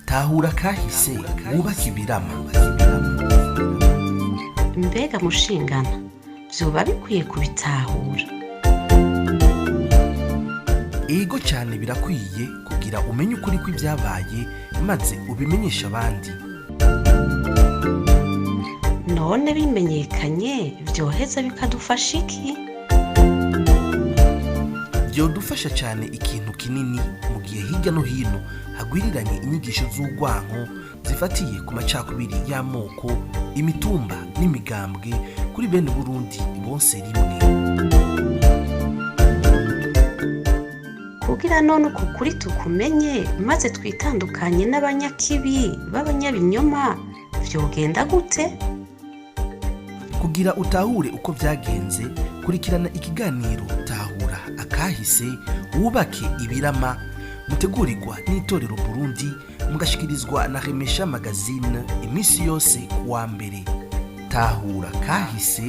tahura kahise wubaka ibirama. Mbega mushingana vyoba bikwiye kubitahura. Ego cyane birakwiye kugira umenye ukuri kw'ibyabaye maze ubimenyesha abandi. None bimenyekanye vyoheza bikadufasha iki? Byodufasha cyane ikintu kinini mu gihe hirya no hino hagwiriranye inyigisho z'urwanko zifatiye ku macakubiri y'amoko, imitumba n'imigambwe kuri bene Burundi bose rimwe. Kugira none uko kuri tukumenye maze twitandukanye n'abanyakibi b'abanyabinyoma vyogenda gute? Kugira utahure uko vyagenze, kurikirana ikiganiro tahura akahise wubake ibirama, mutegurirwa n'itorero Burundi mugashikirizwa na Remesha Magazine imisi yose kuwa mbere. Tahura kahise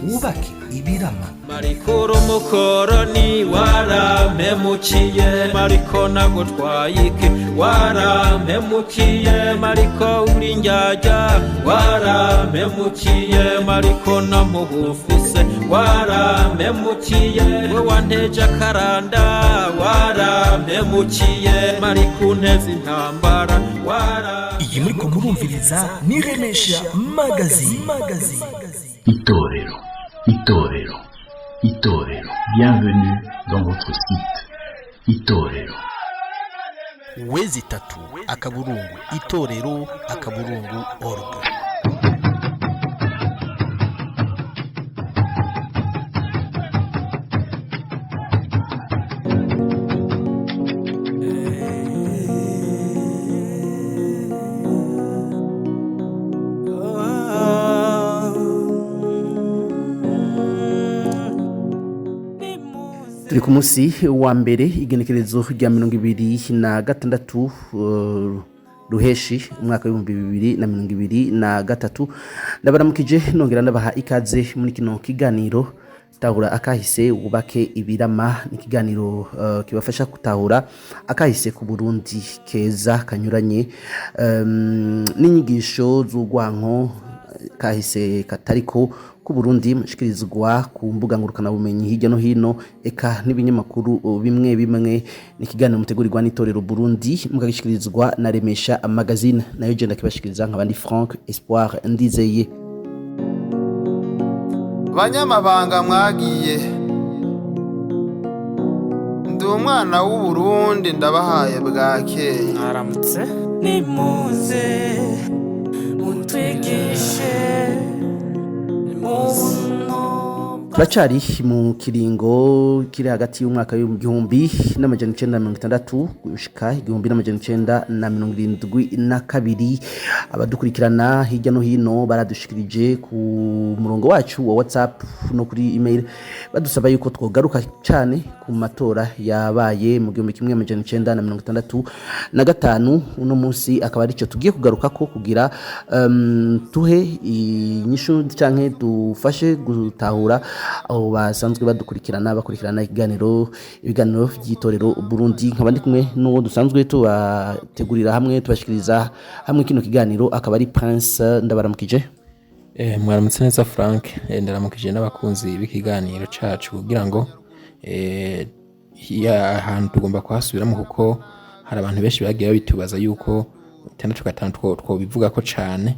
wubake ibirama. Mariko mukoroni warampemukiye, Mariko nagutwayike warampemukiye, Mariko uri njyajya warampemukiye, Mariko namubufise warampemukiye, we wanteje akaranda warampemukiye, Mariko unteze intambara Iyi muriko murumviriza ni Remesha Magazine. Itorero. Bienvenue dans votre site. Itorero. Wezi tatu akaburungu itorero akaburungu org. Turi ku munsi wa mbere igenekerezo rya 26 ruheshi umwaka wa 2023 ndabaramukije nongera ndabaha ikaze muri kino kiganiro tahura akahise wubake ibirama. Ni kiganiro kibafasha gutahura akahise ku Burundi keza kanyuranye n'inyigisho z'urwanko kahise katariko ku Burundi mushikirizwa ku mbuga ngurukana bumenyi hirya no hino eka n'ibinyamakuru bimwe ni kiganiro mutegurirwa n'itorero Burundi mukagishikirizwa na Remesha Magazine, nayo je ndakibashikiriza nk'abandi Frank Espoir Ndizeye. Banyamabanga mwagiye, ndi umwana w'u Burundi ndabahaye bwakeye. Mwaramutse nimuze mutwigishe. Turacari mu kiringo kiri hagati y'umwaka w'igihumbi n'amajana 1960 gushika 1972. Abadukurikirana hirya no hino baradushikirije ku murongo wacu wa WhatsApp no kuri email badusaba yuko twogaruka cyane ku matora yabaye mu 1965. Uno munsi akaba arico tugiye kugaruka ko kugira tuhe inyishu canke dufashe gutahura aho basanzwe bakurikirana ibiganiro by'itorero Burundi. Nkabandi kumwe n'uwo dusanzwe tubategurira hamwe tubashikiriza hamwe kino kiganiro akaba ari Prince. Ndabaramukije. Mwaramutse neza Frank, ndaramukije n'abakunzi b'ikiganiro cacu kugira ngo ahantu tugomba kuhasubiramo kuko hari abantu benshi bagiye babitubaza yuko 6 twobivuga ko cane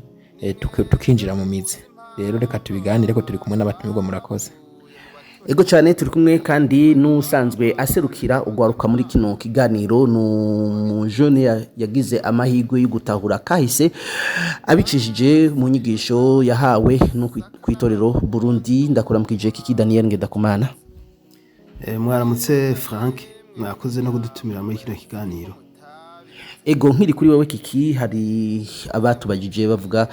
tukinjira mu mizi. Rero reka tubiganire ko turi kumwe n'abatumirwa. Murakoze. Ego cyane turi kumwe kandi n'usanzwe aserukira ugwaruka muri kino kiganiro no jeune yagize amahirwe yo gutahura kahise abicishije mu nyigisho yahawe no kwitorero Burundi. Ndakuramukije Kiki Daniel Ngendakumana. Mwaramutse Frank, mwakoze no kudutumira muri kino kiganiro. Ego nkiri kuri wewe Kiki, hari abatubajije bavuga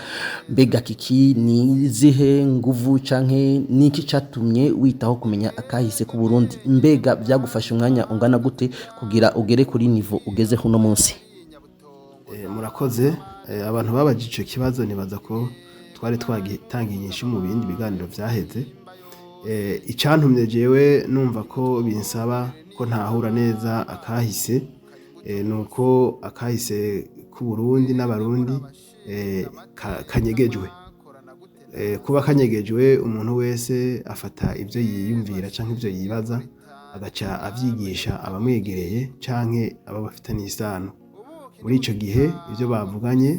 mbega Kiki ni zihe nguvu canke niki catumye witaho kumenya akahise ku Burundi? Mbega byagufasha umwanya ungana gute kugira ugere kuri niveau ugeze huno munsi? Murakoze. Abantu babajije ikibazo nibaza ko twari twagitangiye nyinshi mu bindi biganiro vyaheze. icyantumye jewe numva ko binsaba ko ntahura neza akahise nuko akahise ku Burundi n'abarundi kanyegejwe. Kuba kanyegejwe umuntu wese afata ibyo yiyumvira canke ibyo yibaza agaca avyigisha abamwegereye canke aba bafitaniye isano. Muri ico gihe ibyo bavuganye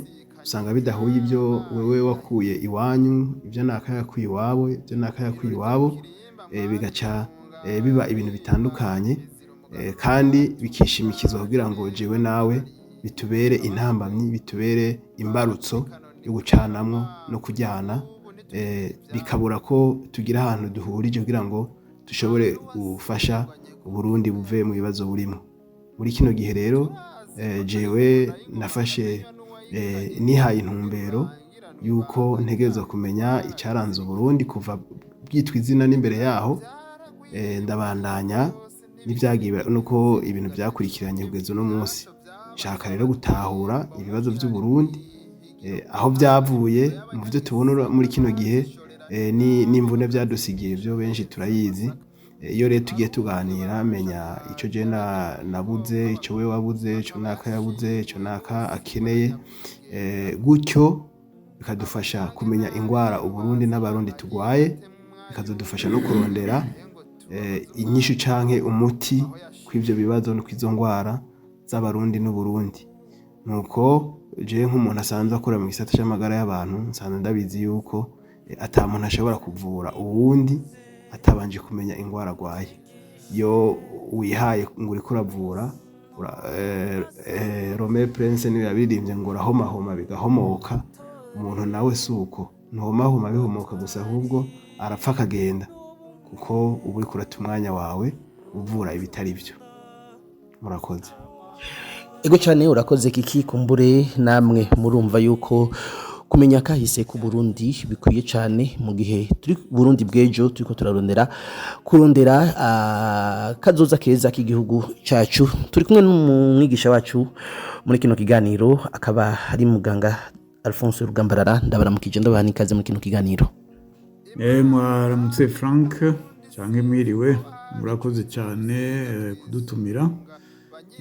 usanga bidahuye ibyo wewe wakuye iwanyu, ibyo nakayakuye iwabo, ibyo nakayakuye iwabo, bigaca biba ibintu bitandukanye kandi bikishimikizwa kugira ngo jewe nawe bitubere intambamyi, bitubere imbarutso yo gucanamwo no kujyana, bikabura ko tugira ahantu duhurije kugira ngo dushobore gufasha Uburundi buve mu bibazo burimo. Muri kino gihe rero jewe nafashe nihaye intumbero yuko ntegerezwa kumenya icyaranze Uburundi kuva bwitwa izina n'imbere yaho, ndabandanya n'ibyagiye nuko ibintu byakurikiranye kugeza uno munsi. Nshaka rero gutahura ibibazo by'u Burundi aho byavuye mu byo tubona muri kino gihe n'imvune byadusigiye byo benshi turayizi. Iyo rero tugiye tuganira menya icyo je nabuze, icyo we wabuze, icyo naka yabuze, icyo naka akeneye, gutyo bikadufasha kumenya ingwara Uburundi n'abarundi tugwaye, bikazadufasha no kurondera inyishu canke umuti kw'ivyo bibazo no kw'izo ngwara z'abarundi n'Uburundi. Nuko je nk'umuntu asanzwe akora mu gisata c'amagara y'abantu nsanzwe ndabizi yuko ata muntu ashobora kuvura uwundi atabanje kumenya ingwara agwaye. Iyo wihaye ngo uriko uravura Rome Prince niwe yabirimbye ngo urahomahoma bigahomoka, umuntu nawe suko ntuhomahoma bihomoka gusa ahubwo arapfa akagenda kuko uba uriko urata umwanya wawe uvura ibitari byo. Murakoze. Ego cyane urakoze Kiki, kumbure namwe murumva yuko kumenya kahise ku Burundi bikwiye cyane mu gihe turi Burundi bwejo turiko turarondera kazoza keza k'igihugu cyacu. Turi kumwe n'umwigisha wacu muri kino kiganiro akaba ari muganga Alphonse Rugambarara. Ndabaramukije ndabahani kaze muri kino kiganiro. Mwaramutse Frank cyangwa mwiriwe, murakoze cyane kudutumira.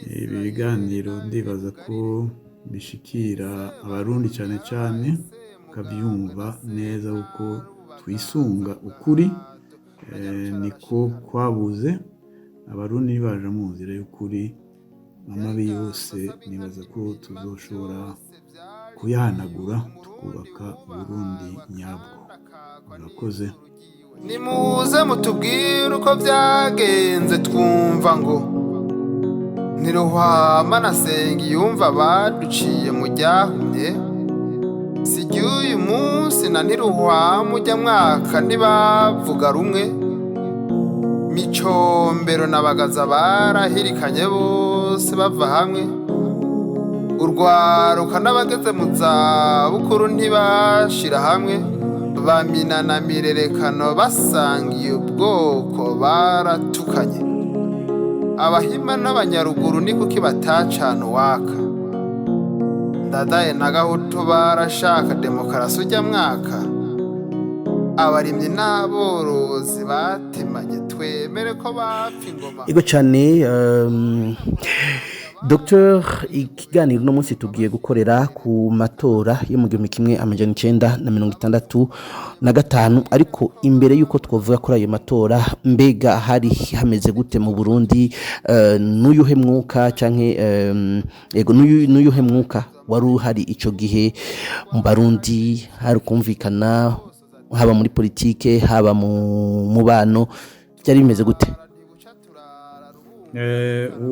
Ibi biganiro ndibaza ko bishikira abarundi cyane cyane kabyumva neza uko twisunga ukuri, niko kwabuze abarundi baje mu nzira y'ukuri, amabi yose nibaza ko tuzoshobora kuyahanagura tukubaka Burundi nyabwo. Murakoze. Nimuze mutubwire uko byagenze twumva ngo Ntiruhwama na Sengi yumva baduciye mu ryahumye, sigiye uyu munsi na Ntiruhwama ujya mwaka ntibavuga rumwe, Micombero na Bagaza barahirikanye bose bava hamwe, urwaruka n'abageze mu zabukuru ntibashira hamwe, Bamina na Mirerekano basangiye ubwoko baratukanye, Abahima n'Abanyaruguru ni kuki batacana uwaka, Ndadaye na Gahutu barashaka demokarasi ujya mwaka, abarimyi n'aborozi batemanye twemere ko bapfa ingoma. Ego cyane Dr. Ikiganiro no munsi tugiye gukorera ku matora yo mu 1965, ariko imbere yuko twavuga kuri ayo matora mbega hari hameze gute mu Burundi, n'uyuhe mwuka canke n'uyuhe mwuka wari uhari ico gihe mu Barundi, hari kumvikana haba muri politike haba mu mubano, byari bimeze gute?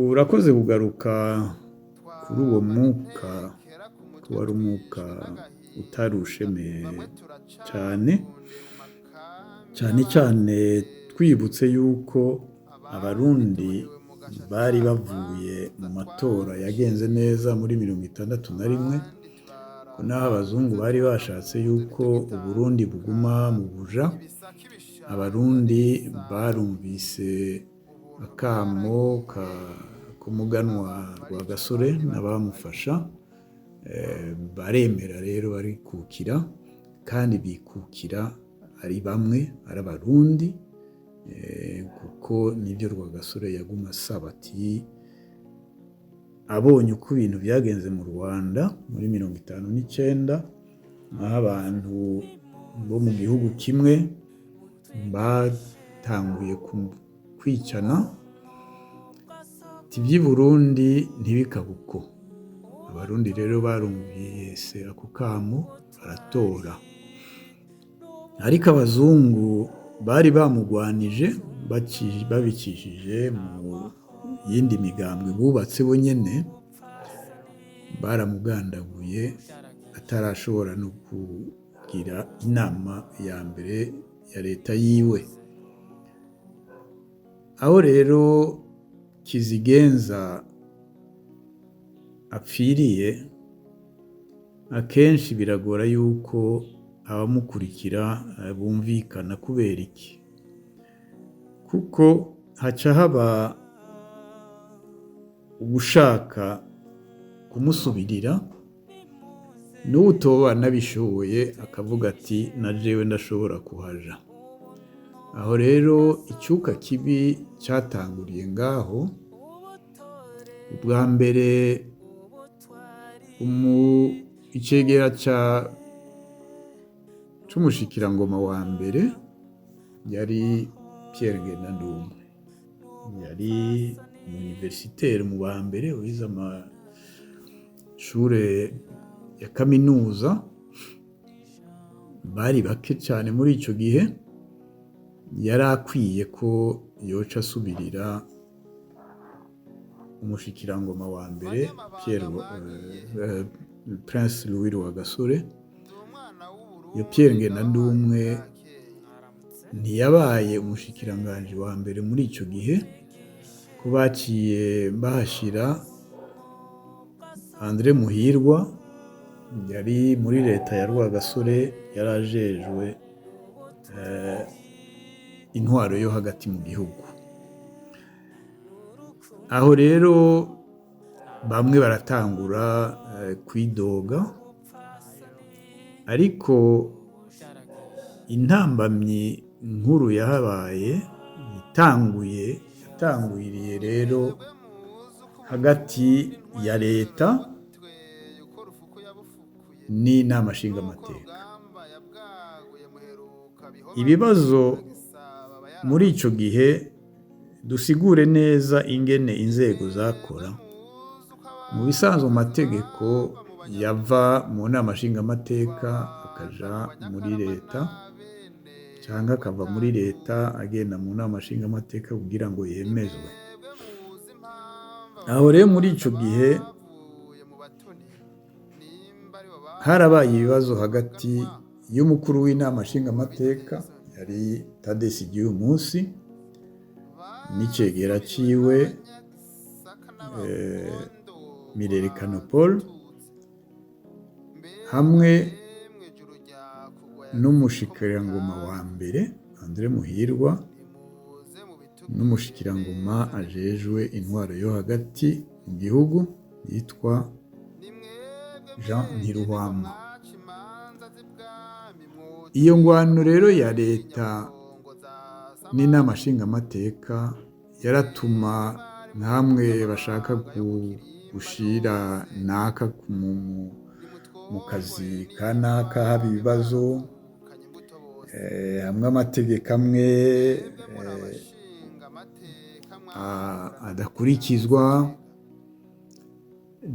Urakoze kugaruka kuri uwo mwuka, wari umwuka utarushemeye cyane twibutse yuko abarundi bari bavuye mu matora yagenze neza muri 61, ko naho abazungu bari bashatse yuko Uburundi buguma mu buja, abarundi barumvise akamo k'umuganwa rwa Gasore n'abamufasha, baremera rero barikukira, kandi bikukira ari bamwe ari abarundi kuko nibyo Rwagasore yaguma asaba ati abonye uko ibintu byagenze mu Rwanda muri 59 aho abantu bo mu gihugu kimwe batanguye kwicana iby'i Burundi ntibikabe uko. Abarundi rero barumvise ako kamo baratora, ariko abazungu bari bamugwanije babikishije mu yindi migambwe bubatse bo nyene, baramugandaguye atarashobora no kugira inama ya mbere ya leta yiwe. Aho rero Kizigenza apfiriye, akenshi biragora yuko abamukurikira bumvikana. Kubera iki? Kuko haca haba ugushaka kumusubirira, n'utoba nabishoboye akavuga ati na jewe ndashobora kuhaja. Aho rero icyuka kibi cyatanguriye ngaho. Ubwa mbere icegera c'umushikirangoma wa mbere yari Pierre Ngendandumwe, yari universitaire mu ba mbere wize amashure ya kaminuza, bari bake cyane muri icyo gihe. Yari akwiye ko yoca asubirira umushikirangoma wa mbere Prince Louis Rwagasore. Iyo Pierre Ngendandumwe ntiyabaye umushikiranganji wa mbere muri icyo gihe, ko baciye bahashira André Muhirwa, yari muri leta ya Rwagasore, yari ajejwe intwaro yo hagati mu gihugu. Aho rero bamwe baratangura kwidoga, ariko intambamyi nkuru yahabaye yatangwiriye rero hagati ya leta n'inama nshingamateka. Ibibazo muri icyo gihe dusigure neza ingene inzego zakora. Mu bisanzwe amategeko yava mu nama nshingamateka akaja muri leta, cyangwa akava muri leta agenda mu nama nshingamateka kugira ngo yemezwe. Aho rero muri icyo gihe harabaye ibibazo hagati y'umukuru w'inama nshingamateka yari Tadesi Gihumunsi n'icegera ciwe Mirerekano Paul, hamwe n'umushikirangoma wa mbere André Muhirwa, n'umushikirangoma ajejwe intwaro yo hagati mu gihugu yitwa Jean Ntiruhwama. Iyo ngwano rero ya leta n'inama nshingamateka yaratuma nkamwe bashaka gushira naka mu kazi kanaka haba ibibazo, hamwe amategeko amwe adakurikizwa.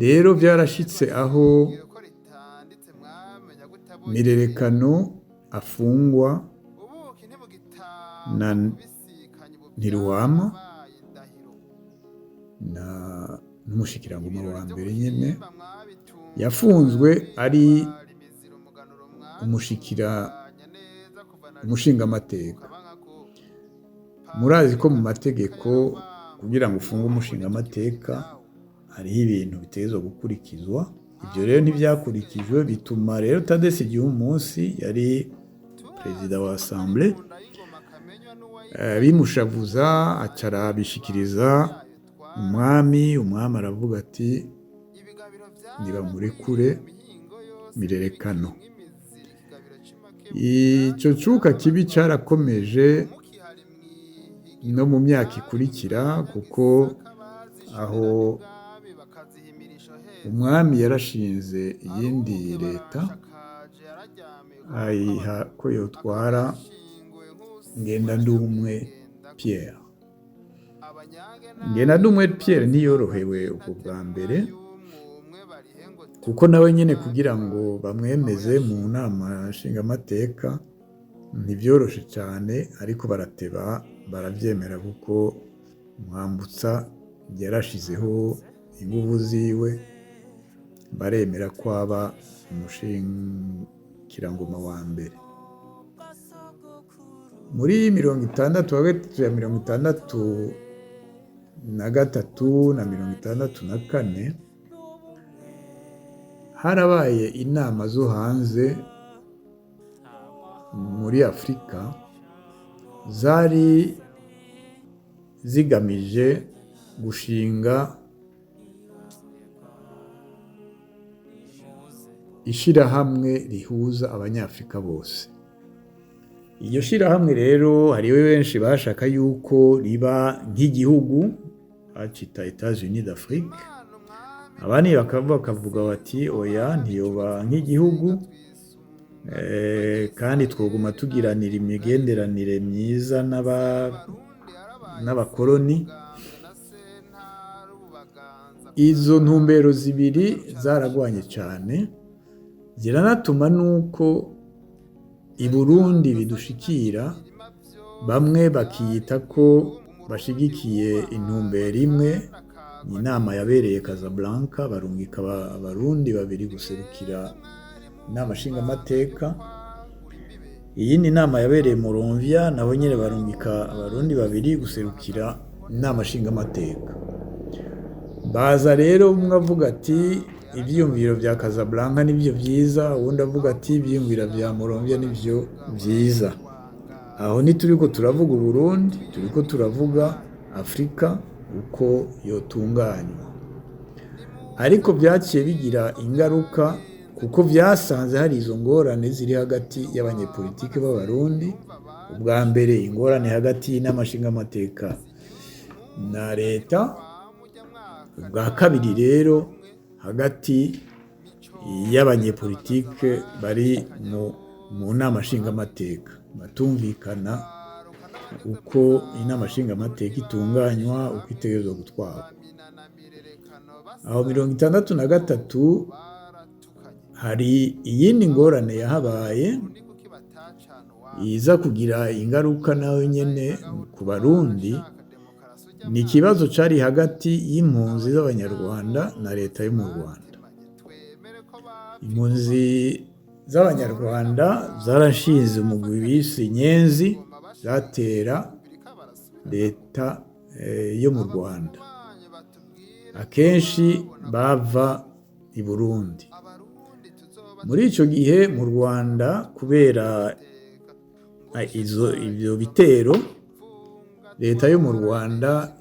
Rero byarashitse aho Mirerekano afungwa na Ntiruhwama n'umushikirangoma wa mbere nyene. Yafunzwe ari umushingamateka. Murazi ko mu mategeko kugira ngo ufunge umushingamateka hariho ibintu bitegerezwa gukurikizwa. Ibyo rero ntibyakurikijwe, bituma rero Tadesi Gihumunsi yari perezida wa Assemblée bimushavuza, acarabishikiriza umwami aravuga ati nibamurekure Mirerekano. Icyo cuka kibi cyarakomeje no mu myaka ikurikira, kuko aho umwami yarashinze iyindi leta ayiha ko yotwara Ngendandumwe Pierre. Ngendandumwe Pierre ntiyorohewe ubwo bwa mbere, kuko nawe nyine kugira ngo bamwemeze mu nama nshingamateka ntibyoroshe cyane, ariko barateba barabyemera kuko Mwambutsa yarashizeho ingufu ziwe, baremera ko aba umushingirangoma wa mbere. Muri 1963 ya 1963 na 1964 harabaye inama zo hanze muri Afurika zari zigamije gushinga ishirahamwe rihuza abanyafurika bose. Iyo shirahamwe rero hariho benshi bashaka yuko riba nk'igihugu bacita Etats-Unis d'Afrique, abandi bakavuga bati oya ntiyoba nk'igihugu, kandi twoguma tugiranira imigenderanire myiza n'abakoloni. Izo ntumbero zibiri zaragwanye cyane, ziranatuma nuko i Burundi bidushikira bamwe bakiyita ko bashigikiye intumbero imwe. Inama yabereye Casablanca, barungika abarundi babiri guserukira inama nshingamateka. Iyindi nama yabereye Monrovia, nabo nyine barungika abarundi babiri guserukira inama nshingamateka. Baza rero umwe avuga ati ibyiyumviro bya Casablanca nibyo byiza, uwundi avuga ati ibyiyumviro bya Monrovia nibyo byiza. Aho ntituriko turavuga Burundi, turiko turavuga Afurika uko yotunganywa. Ariko byaciye bigira ingaruka, kuko byasanze hari izo ngorane ziri hagati y'abanyepolitike b'abarundi. Ubwa mbere ingorane hagati y'inama nshingamateka na leta, ubwa kabiri rero hagati y'abanyepolitike bari mu nama nshingamateka, batumvikana uko inama nshingamateka itunganywa, uko itegerezwa gutwara. Aho 1963 hari iyindi ngorane yahabaye iza kugira ingaruka nayo nyene ku Barundi. Ni ikibazo cari hagati y'impunzi z'abanyarwanda na leta yo mu Rwanda. Impunzi z'abanyarwanda zarashinze umugwi bise Inyenzi, zatera leta yo mu Rwanda. Akenshi bava i Burundi. Muri icyo gihe mu Rwanda, kubera ibyo bitero, leta yo mu Rwanda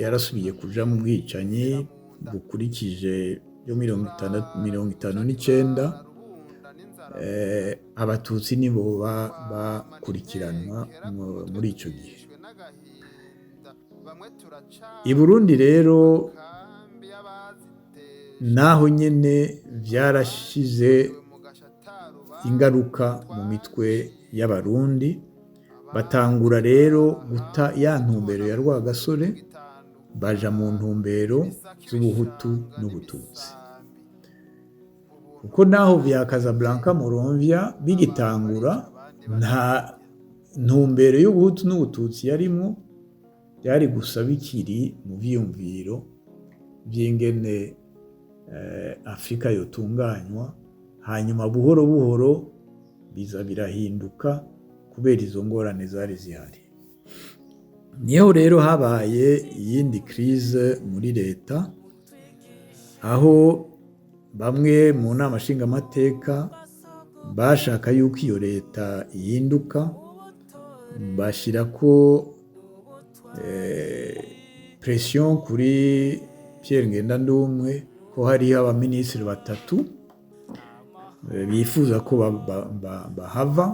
yarasubiye kuja mu bwicanyi bukurikije yo 1959. Abatutsi nibo bakurikiranwa muri icyo gihe. I Burundi rero naho nyene byarashize ingaruka mu mitwe y'abarundi, batangura rero guta ya ntumbero ya Rwagasore, baja mu ntumbero z'ubuhutu n'ubututsi. Kuko naho vya Casablanca Monrovia bigitangura, nta ntumbero y'ubuhutu n'ubututsi yarimwo, byari gusa bikiri mu vyiyumviro by'ingene Afurika yotunganywa. Hanyuma buhoro buhoro biza birahinduka kubera izo ngorane zari zihari. Niho rero habaye iyindi crise muri leta, aho bamwe mu nama nshingamateka bashaka yuko iyo leta ihinduka, bashirako pression kuri Pierre Ngendandumwe ko hariho abaminisitiri batatu bifuza ko bahava.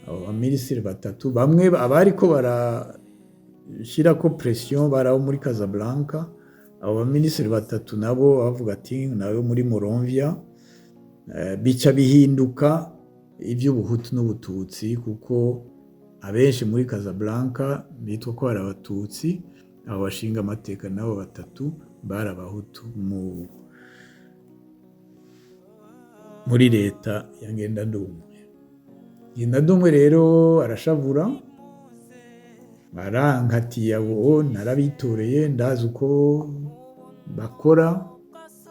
abo baminisitiri batatu bamwe abariko barashyirako presiyo bari abo muri Casablanca, abo baminisitiri batatu nabo bavuga ati nawe muri Monrovia, bica bihinduka iby'ubuhutu n'ubututsi, kuko abenshi muri Casablanca bitwa ko ari abatutsi, abo bashinga amateka nabo batatu bari abahutu muri leta ya Ngendandumwe. Ngendandumwe rero arashavura, barankatiye abo narabitoreye, ndazi uko bakora,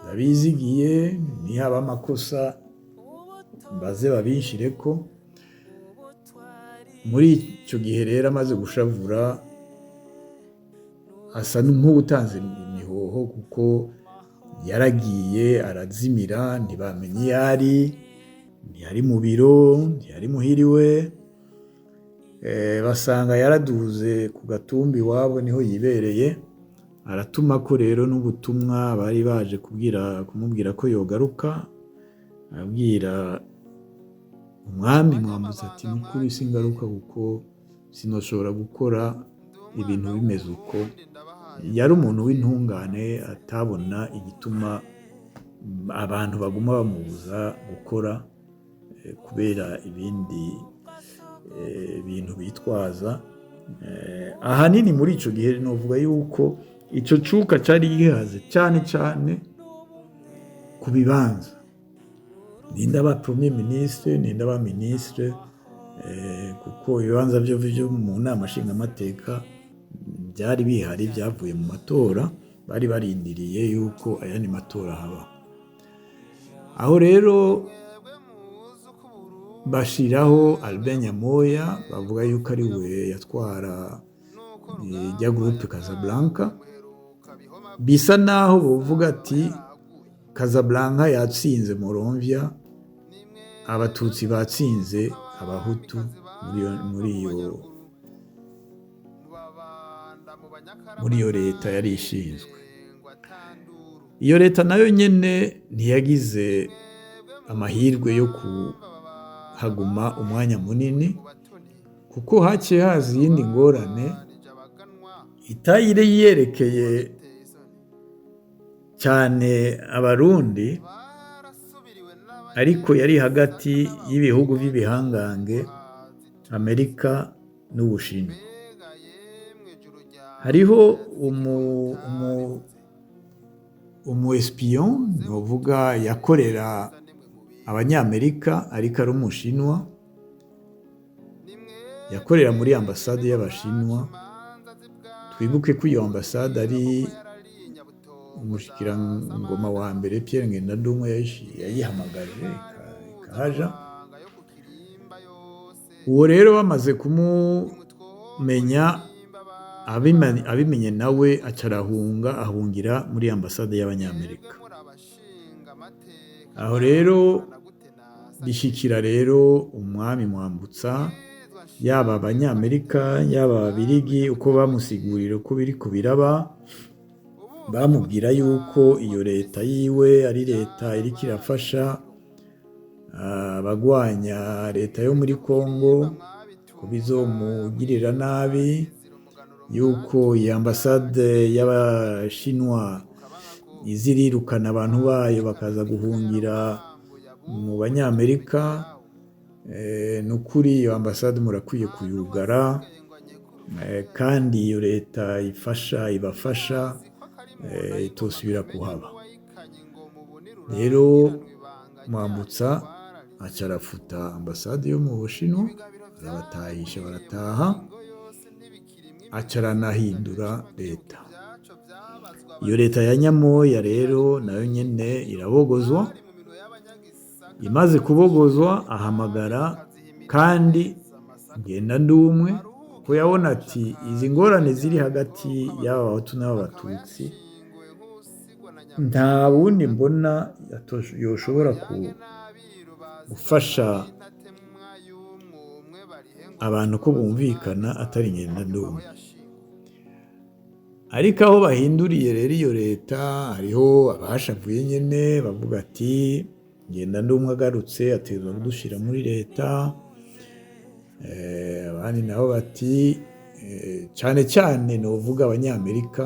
ndabizigiye, nihaba amakosa mbaze babinshireko. Muri icyo gihe rero amaze gushavura asa nk'ubutanze imihoho, kuko yaragiye arazimira, ntibamenye iyo ari, ntiyari mu biro, ntiyari muhiriwe, basanga yaraduze ku gatumba iwabo niho yibereye. Aratuma ko rero n'ubutumwa bari baje kumubwira ko yogaruka, abwira umwami Mwambutsa ati n'ukuri singaruka kuko sinoshobora gukora ibintu bimeze uko. Yari umuntu w'intungane, atabona igituma abantu baguma bamubuza gukora kubera ibindi bintu bitwaza. Ahanini muri icyo gihe novuga yuko icyo cuka cyari gihaze cyane cyane ku bibanza, ninde aba premier ministre, ninde aba ministre, kuko ibibanza byo mu nama nshingamateka byari bihari, byavuye mu matora, bari barindiriye yuko ayandi matora haba. Aho rero bashiraho Albert Nyamoya, bavuga yuko ari we yatwara ijya groupe Casablanca. Bisa naho bavuga ati Casablanca yatsinze Monrovia, abatutsi batsinze abahutu muri iyo leta yari ishinzwe. Iyo leta nayo nyene ntiyagize amahirwe yo kuhaguma umwanya munini, kuko haciye haza iyindi ngorane itayire yerekeye cyane abarundi, ariko yari hagati y'ibihugu by'ibihangange Amerika n'Ubushinwa. Hariho umu espion novuga yakorera abanyamerika, ariko ari umushinwa, yakorera muri ambasade y'abashinwa. Twibuke ko iyo ambasade ari umushikirangoma wa mbere Pierre Ngendandumwe yayihamagaje ikahaja. Uwo rero bamaze kumumenya, abimenye nawe acarahunga, ahungira muri ambasade y'abanyamerika. Aho rero bishikira rero umwami Mwambutsa, yaba abanyamerika yaba ababirigi, uko bamusigurira uko biri kubiraba, bamubwira yuko iyo leta yiwe ari leta iriko irafasha abagwanya leta yo muri Kongo, ko bizomugirira nabi, yuko iyi ambasade y'abashinwa izirirukana abantu bayo bakaza guhungira mu banyamerika. Nukuri iyo ambasade murakwiye kuyugara, kandi iyo leta ibafasha itosubira kuhaba. Rero Mwambutsa acarafuta ambasade yo mu Bushinwa, arabatahisha barataha, acaranahindura leta. Iyo leta ya Nyamoya rero nayo nyene irabogozwa. Imaze kubogozwa ahamagara kandi Ngendandumwe, ko yabona ati izi ngorane ziri hagati y'abahutu n'abatutsi, nta wundi mbona yoshobora gufasha abantu ko bumvikana atari Ngendandumwe. Ariko aho bahinduriye rero iyo leta, hariho abashavuye nyene bavuga ati Ngendandumwe agarutse ategerezwa kudushira muri leta. abandi nabo bati cyane cyane novuga abanyamerika,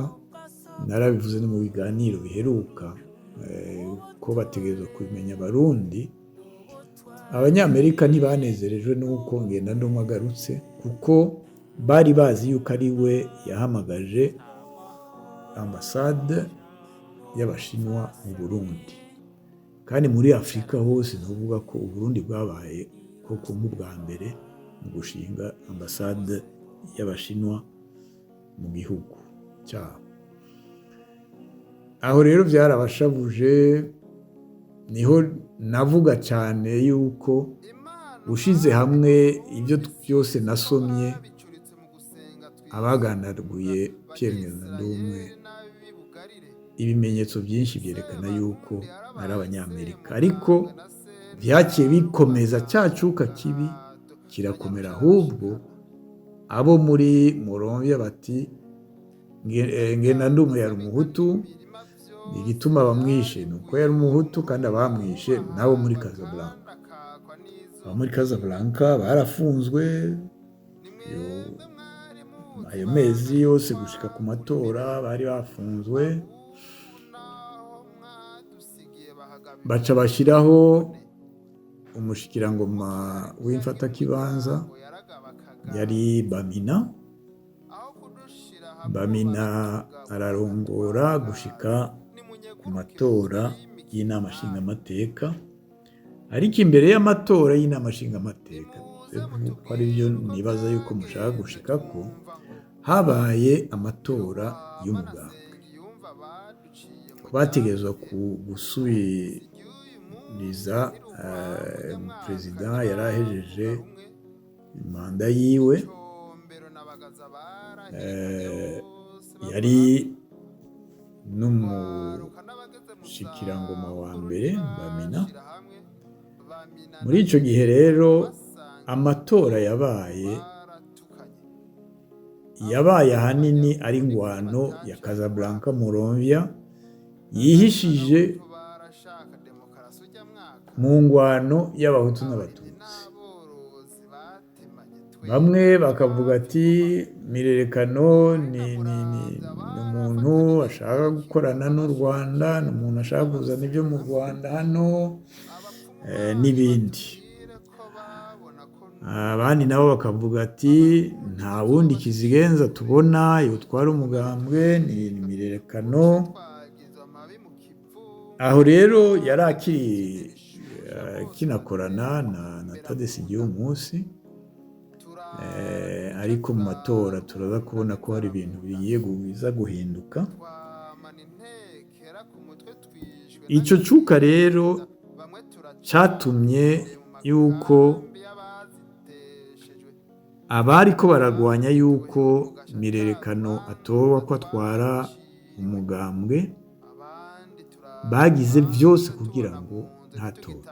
narabivuze no mu biganiro biheruka ko bategerezwa kubimenya abarundi. Abanyamerika ntibanezerejwe n'uko Ngendandumwe agarutse, kuko bari bazi yuko ari we yahamagaje ambasade y'Abashinwa mu Burundi, kandi muri Afurika hose ntuvuga ko Uburundi bwabaye koko nk'ubwa mbere mu gushinga ambasade y'Abashinwa mu gihugu cyabo. Aho rero byarabashavuje, niho navuga cyane yuko ushize hamwe ibyo byose nasomye, abagandaguye Pierre Ngendandumwe, ibimenyetso byinshi byerekana yuko ari Abanyamerika, ariko byaciye bikomeza cya cuka kibi kirakomera, ahubwo abo muri Monrovia bati Ngendandumwe yari umuhutu, igituma bamwishe nuko yari umuhutu, kandi abamwishe nabo muri Casablanca. Abo muri Casablanca barafunzwe ayo mezi yose gushika ku matora, bari bafunzwe, baca bashyiraho umushikirangoma w'imfatakibanza yari Bamina ararongora gushika ku matora y'inama nshingamateka. Ariko imbere y'amatora y'inama nshingamateka, ko ari byo nibaza yuko mushaka gushika ko, habaye amatora y'umugambwe, bategerezwa gusubiriza perezida yari ahejeje manda yiwe, yari n'umushikirangoma wa mbere Bamina. Muri icyo gihe rero amatora yabaye ahanini ari ingwano ya Casablanca Monrovia, yihishije mu ngwano y'Abahutu n'Abatutsi. Bamwe bakavuga ati Mirerekano ni umuntu ashaka gukorana n'u Rwanda, ni umuntu ashaka kuzana ibyo mu Rwanda hano n'ibindi. Abandi nabo bakavuga ati nta wundi kizigenza tubona yotwara umugambwe ni Mirerekano. Aho rero yari akinakorana na Tadesi Gihumunsi, ariko mu matora turaza kubona ko hari ibintu biza guhinduka. Icyo cyuka rero cyatumye yuko abari ko baragwanya yuko Mirerekano atorwa ko atwara umugambwe bagize byose kugira ngo ntatore.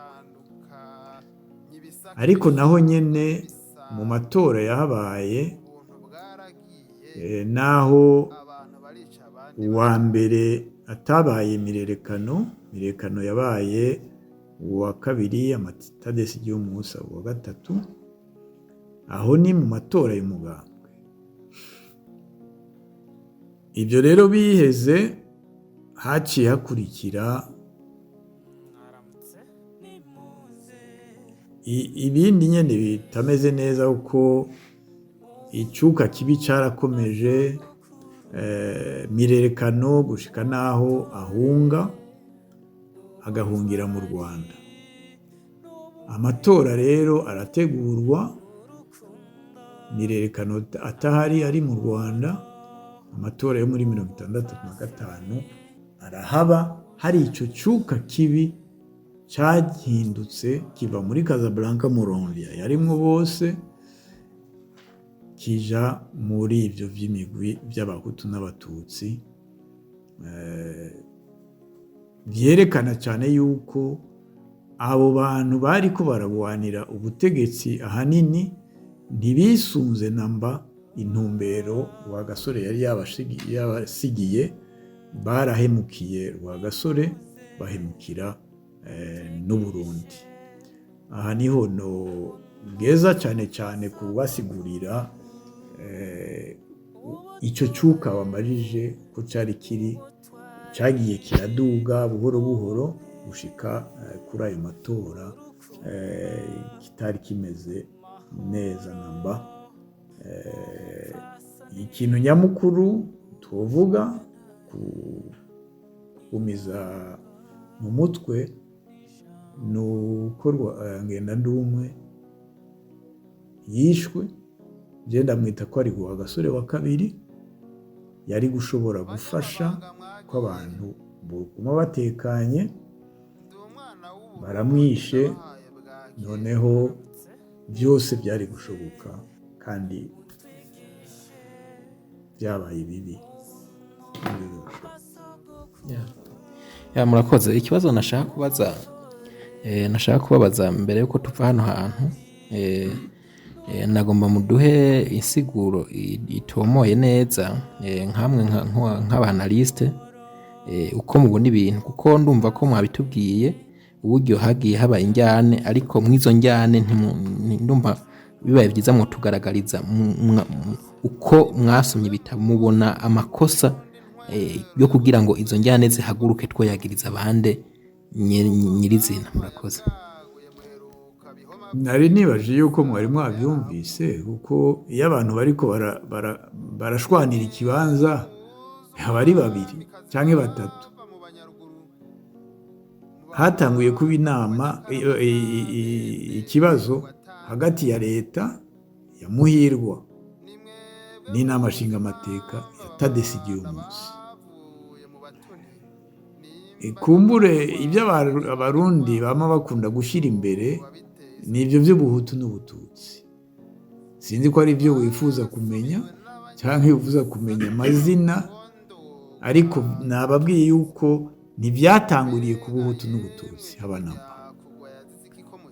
Ariko naho nyene mu matora yahabaye, naho uwa mbere atabaye Mirerekano yabaye uwa kabiri, Tadesi Gihumunsi uwa gatatu. Aho ni mu matora y'umugambwe. Ibyo rero biheze, haciye hakurikira ibindi nyene bitameze neza, uko icuka kibi cyarakomeje, Mirerekano gushika naho agahungira mu Rwanda. Amatora rero arategurwa, Mirerekano atahari, ari mu Rwanda. Amatora yo muri 1965 arahaba, hari icyo cyuka kibi cyahindutse kiva muri Casablanca Monrovia yarimwo bose, kija muri ibyo by'imigwi by'Abahutu n'Abatutsi. Byerekana cyane yuko abo bantu bari ko baragwanira ubutegetsi ahanini ntibisunze namba intumbero Rwagasore yari yabasigiye. Barahemukiye Rwagasore, bahemukira n'Uburundi. Aha niho bweza cyane cyane kubasigurira icyo cyuka wamajije ko cyagiye kiraduga buhoro buhoro gushika kuri ayo matora kitari kimeze neza namba. Ikintu nyamukuru tuvuga kugumiza mu mutwe ni uko Ngendandumwe yishwe, ngenda mwita ko ari Rwagasore wa kabiri, yari gushobora gufasha ko abantu boguma batekanye, baramwishe, noneho byose byari gushoboka kandi byabaye bibi. Murakoze. Ikibazo nashaka kubabaza mbere yuko tuva hano hantu, nagomba muduhe insiguro itomoye neza nkamwe nk'abanaliste uko mubona ibintu, kuko ndumva ko mwabitubwiye uburyo hagiye haba injyane, ariko mw'izo njyane ndumva bibaye byiza mutugaragariza uko mwasomye ibitabo mubona amakosa yo kugira ngo izo njyane zihaguruke twoyagiriza abandi nyirizina. Murakoze. Nari nibaje yuko mwari mwabyumvise, kuko iyo abantu bariko barashwanira ikibanza haba ari babiri cyangwa batatu. Hatanguye kuba inama, ikibazo hagati ya leta ya Muhirwa n'inama nshingamateka ya Tadesi Umunsi. Kumbure ibyo abarundi bama bakunda gushyira imbere ni ibyo by'ubuhutu n'ubututsi. Sinzi ko ari ibyo wifuza kumenya cyangwa wifuza kumenya amazina, ariko nababwiye yuko ntibyatanguriye ku buhutu n'ubututsi haba namba.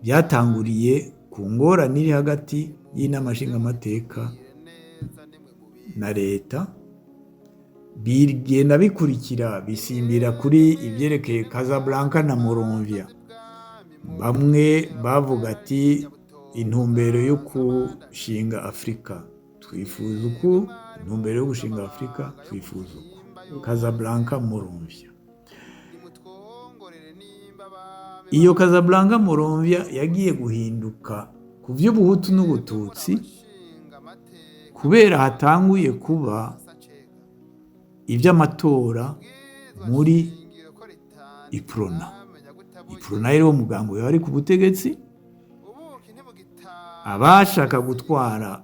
Byatanguriye ku ngorane iri hagati y'inama nshingamateka na leta, bigenda bikurikira bisimbira kuri ibyerekeye Casablanca na Moronvia. Bamwe bavuga ati intumbero yo gushinga Afurika twifuza uku, intumbero yo gushinga Afurika twifuza uku. Casablanca, Moronvia. Iyo Casablanca, Moronvia yagiye guhinduka ku by'ubuhutu n'ubututsi kubera hatanguye kuba iby'amatora muri Iprona. Iprona rero umugambi wari ku butegetsi, abashaka gutwara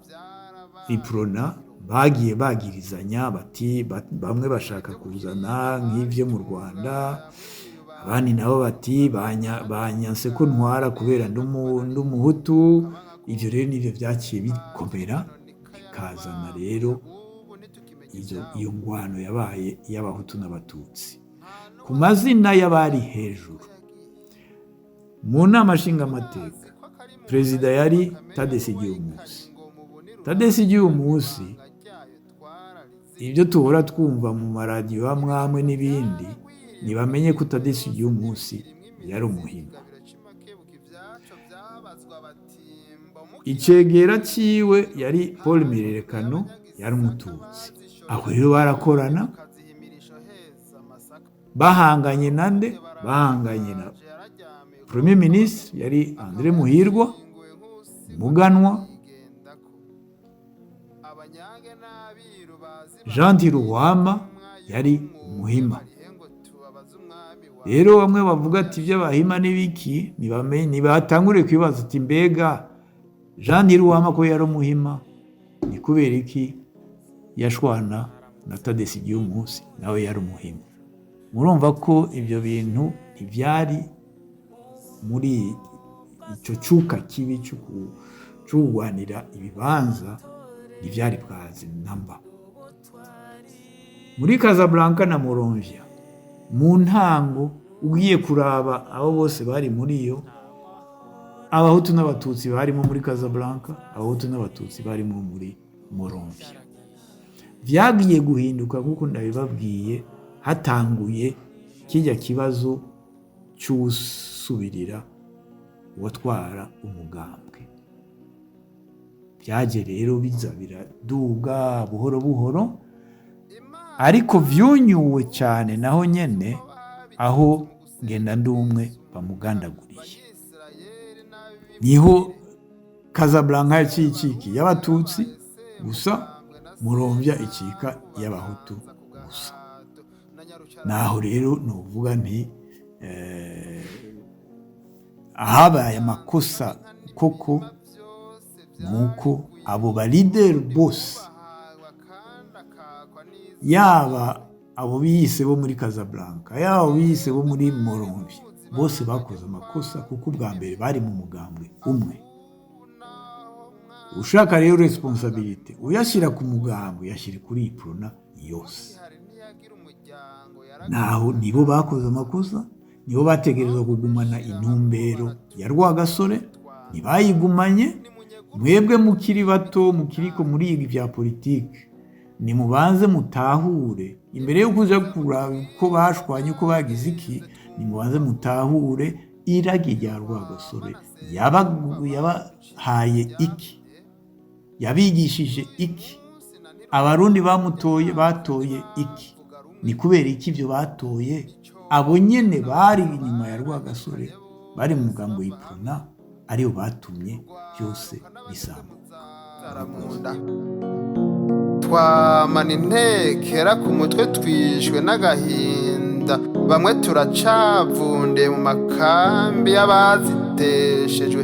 Iprona bagiye bagirizanya bati bamwe bashaka kuzana nk'ivyo mu Rwanda, abandi nabo bati banyanse ko ntwara kubera ndumuhutu. Ivyo rero nivyo vyaciye bikomera, bikazana rero iyo ngwano yabaye y'abahutu n'abatutsi ku mazina y'abari hejuru. Mu nama nshingamateka perezida yari Tadesi Umunsi. Tadesi Umunsi, ibyo tuhora twumva mu maradiyo amwe n'ibindi, ntibamenye ko Tadesi Umunsi yari umuhima. Icegera ciwe yari Paul Mirerekano, yari umututsi. Aho rero barakorana, bahanganye nande, bahanganye na Premier Ministre yari Andre Muhirwa, Muganwa, Jean Tiruhama yari umuhima. Rero bamwe bavuga ati iby'abahima n'ibiki, ntibatangure kwibaza ati mbega Jean Tiruhama ko yari umuhima, ni kubera iki yashwana na Tadesi Umunsi nawe yari umuhima? Murumva ko ibyo bintu ntibyari muri icyo cyuka kibi cyo kurwanira ibibanza, ntibyari bwazi namba. Muri Casablanca na Moronvia, mu ntango ugiye kuraba abo bose bari muri yo, abahutu n'abatutsi barimo muri Casablanca, abahutu n'abatutsi barimo muri Moronvia. Vyagiye guhinduka kuko ndabibabwiye, hatanguye kijya kibazo cy'usubirira uwatwara umugambwe. byaje rero biza biraduga buhoro buhoro, ariko vyunyuwe cyane naho nyene aho Ngendandumwe bamugandaguriye, niho Casablanca yaciciki y'abatutsi gusa, Murovya icika y'abahutu gusa. Naho rero novuga nti ahabaye amakosa koko nuko abo balideri bose, yaba abo biyise bo muri Casablanca, yaba abo biyise bo muri Morovya, bose bakoze amakosa kuko ubwa mbere bari mu mugambwe umwe. Ushaka rero responsabilite uyashyira ku mugambwe, yashyira kuri iprona yose. Naho nibo bakoze amakosa, nibo bategerezwa kugumana intumbero ya Rwagasore, ntibayigumanye. Mwebwe mukiri bato, mukiriko muri ibi bya politike, nimubanze mutahure imbere yo kuja kuraba ko bashwanye, ko bagize iki, nimubanze mutahure iragi rya Rwagasore yabahaye iki, yabigishije iki, abarundi bamutoye batoye iki, ni kubera iki ibyo batoye abo nyene bari inyuma ya Rwagasore, bari mu mugambo w'iprona, aribo batumye byose bisamba. Twamana intekera ku mutwe twishwe n'agahinda, bamwe turacavunde mu makambi y'abaziteshejwe,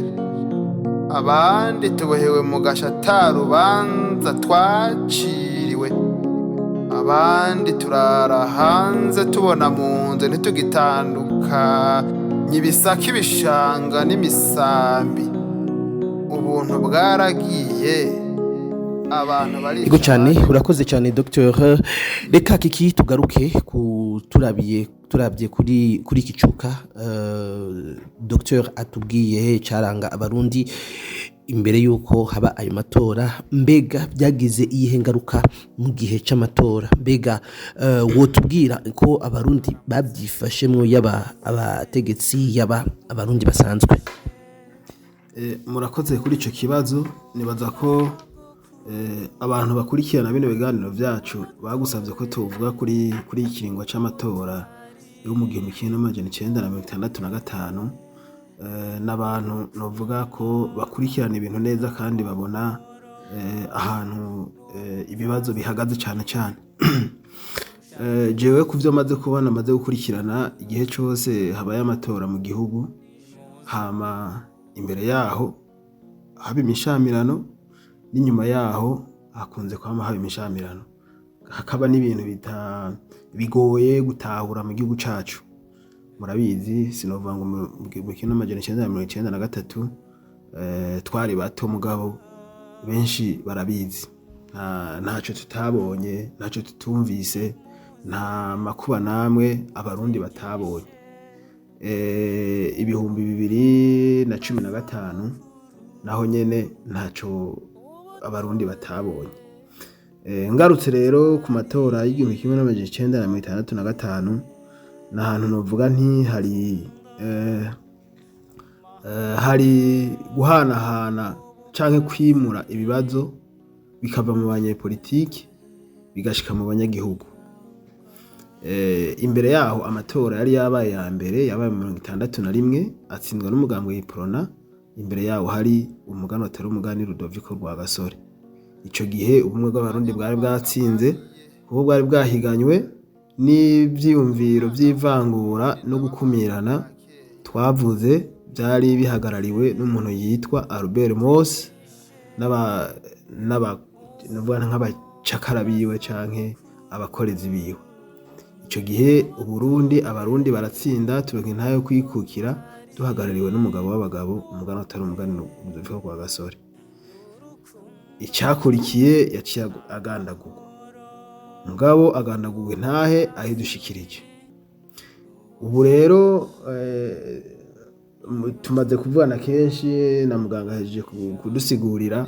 abandi tubohewe mu gashatarubanza twaciriwe, abandi turara hanze tubona mu nzu ntitugitanduka, nyibisaka ibishanga n'imisambi, ubuntu bwaragiye abantu bari. Ego cyane, urakoze cyane Dr. Reka kiki tugaruke turabye kuri iki cuka Dr. atubwiye caranga abarundi imbere yuko haba ayo matora. Mbega byagize iyihe ngaruka mu gihe c'amatora? Mbega wotubwira ko abarundi babyifashemwo, yaba abategetsi yaba abarundi basanzwe? Murakoze kuri ico kibazo. Nibaza ko abantu bakurikirana bino biganiro byacu bagusabye ko tuvuga kuri ikiringo c'amatora yo mu 1965, n'abantu novuga ko bakurikirana ibintu neza kandi babona ahantu ibibazo bihagaze cyane cyane. Jewe kuvyo maze kubona, maze gukurikirana igihe cyose habaye amatora mu gihugu, hama imbere yaho haba imishamirano, n'inyuma yaho hakunze kwama haba imishamirano, hakaba n'ibintu bigoye gutahura mu gihugu cacu. Murabizi, sinovuga ngo mu 1993 twari bato, mugabo benshi barabizi. Ntaco tutabonye, ntaco tutumvise, nta makuba namwe abarundi batabonye. 2015 naho nyene ntaco abarundi batabonye. Ngarutse rero ku matora y'1965, n'ahantu novuga nti hari guhanahana canke kwimura ibibazo bikava mu banyepolitiki bigashika mu banyagihugu. Imbere yaho amatora yari yabaye ya mbere, yabaye mu 1961, atsindwa n'umugambi w'iprona. Imbere yaho hari umuganwa atari umugani Rudoviko Rwagasore. Ico gihe ubumwe bw'abarundi bwari bwatsinze, kuko bwari bwahiganywe n'ivyiyumviro vy'ivangura no gukumirana twavuze, byari bihagarariwe n'umuntu yitwa Albert Moss nk'abacakara biwe canke abakorezi biwe. Ico gihe abarundi baratsinda, turonka intahe yo kwikukira, duhagarariwe n'umugabo w'abagabo, umugani atari umugani Rudoviko Rwagasore. Icyakurikiye yaciye agandagurwa, mugabo agandagurwa intahe ahidushikirije. Ubu rero tumaze kuvugana kenshi na muganga ahejeje kudusigurira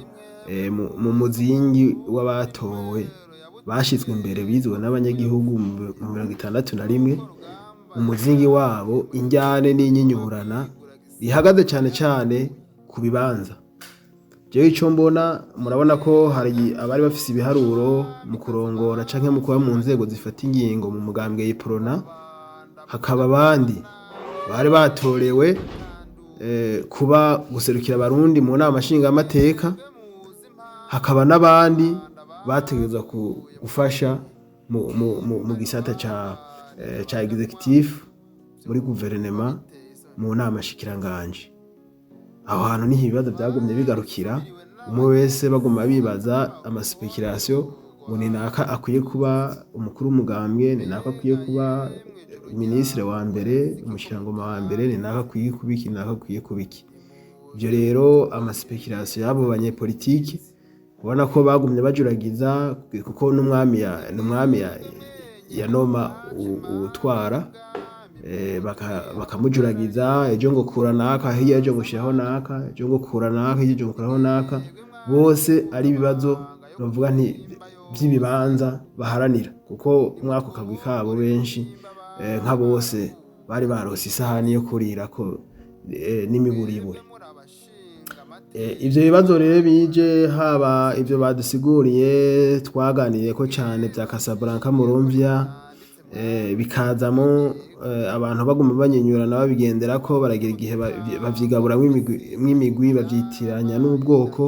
mu muzingi w'abatowe bashizwe imbere, bizwe n'abanyagihugu mu 1961. Umuzingi wabo injyane n'inyinyurana rihagaze cyane cyane ku bibanza. jewe ico mbona murabona ko hari abari bafise ibiharuro mu kurongora canke mu kuba mu nzego zifata ingingo mu mugambwe y'iprona, hakaba abandi bari batorewe kuba guserukira abarundi mu nama nshingamateka, hakaba n'abandi bategerezwa gufasha mu gisata ca executive muri guverinema mu nama shikiranganje. Aho hantu niho ibibazo byagumye bigarukira, umwe wese baguma bibaza amaspekulation ngo ni naka akwiye kuba umukuru w'umugambwe, ni naka akwiye kuba ministre wa mbere, umushirangoma wa mbere, ni naka akwiye kubiki, naka akwiye kubiki. Ibyo rero amaspekulation yabo banyepolitike ubona ko bagumye bajuragiza, kuko n'umwami yanoma utwara bakamujuragiza, ejo ngo kura naka hiya, ejo ngo shiraho naka, ejo ngo kura naka hiya, ejo ngo kuraho naka, bose ari ibibazo bavuga nti by'ibibanza baharanira, kuko umwaka kagwi kabo benshi nka bose bari barose isahani yo kurirako n'imiburiburi. Ivyo bibazo rero bije, haba ivyo badusiguriye twaganiriye ko cyane bya Casablanca Murumvya, bikazamo abantu baguma banyenyurana babigendera ko baragira igihe bavyigaburamwo imigwi bavyitiranya n'ubwoko,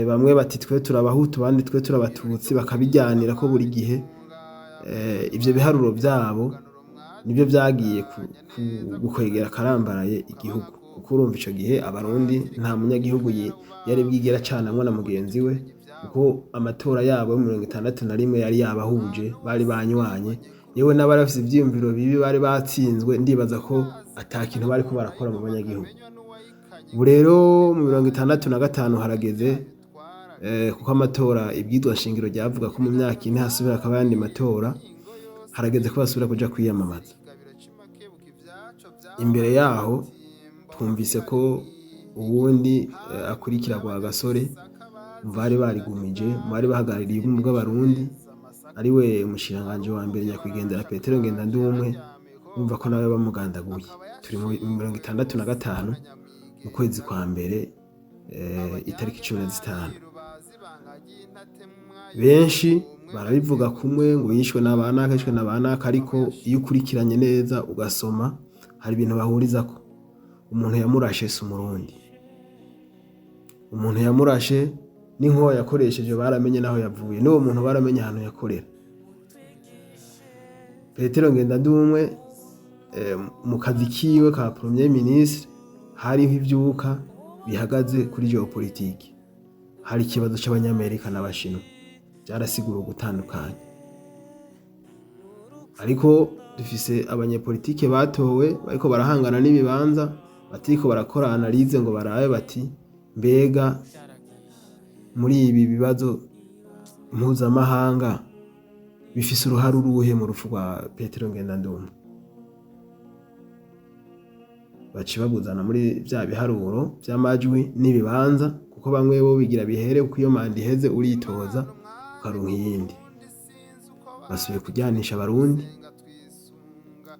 bamwe bati twe turabahutu abandi twe turabatutsi, bakabijyanira ko buri gihe. Ivyo biharuro byabo nibyo byagiye gukwegera karambaraye igihugu, kuko urumva ico gihe abarundi nta munyagihugu yari bwigera canamwe na mugenzi we, kuko amatora yabo mu 61 yari yabahuje, bari banywanye, yewe n'abari bafise ivyiyumviro bibi bari batsinzwe, ndibaza ko atakintu bari ko barakora mu banyagihugu. Ubu rero mu 65 harageze, kuko amatora ibwidwa shingiro ryavuga ko mu myaka ine hasubira akaba yandi matora, harageze ko basubira kuja kwiyamamaza. Imbere yaho twumvise ko ubundi akurikira kwa Gasore bari barigumije, bari bahagarariye ubumwe bw'abarundi, ari we umushiranganje wa mbere nyakwigendera Petero Ngendandumwe, bumva ko nawe bamugandaguye. Turi mu 65 mu kwezi kwa mbere itariki 15. Benshi barabivuga kumwe ngo yishwe n'abanaka, ariko iyo ukurikiranye neza ugasoma hari ibintu bahurizako. Umuntu yamurashe si umurundi, umuntu yamurashe n'inko yakoresheje baramenye naho yavuye, n'uwo muntu baramenye ahantu yakorera. Petero Ngendandumwe mu kazi kiwe ka premier ministre hariho ivyuka bihagaze kuri geopolitike, hari ikibazo c'abanyamerika n'abashinwa byarasigura gutandukanye. Ariko dufise abanyepolitike batowe bariko barahangana n'ibibanza, batiriko barakora analyse ngo barabe bati mbega muri ibi bibazo mpuzamahanga bifise uruhare uruhe mu rupfu rwa Petero Ngendandumwe. Baci babuzana muri vya biharuro vy'amajwi n'ibibanza, kuko bamwe bo bigira bihere uko iyo manda iheze uritoza ukaronka iyindi. Basubiye kujyanisha abarundi,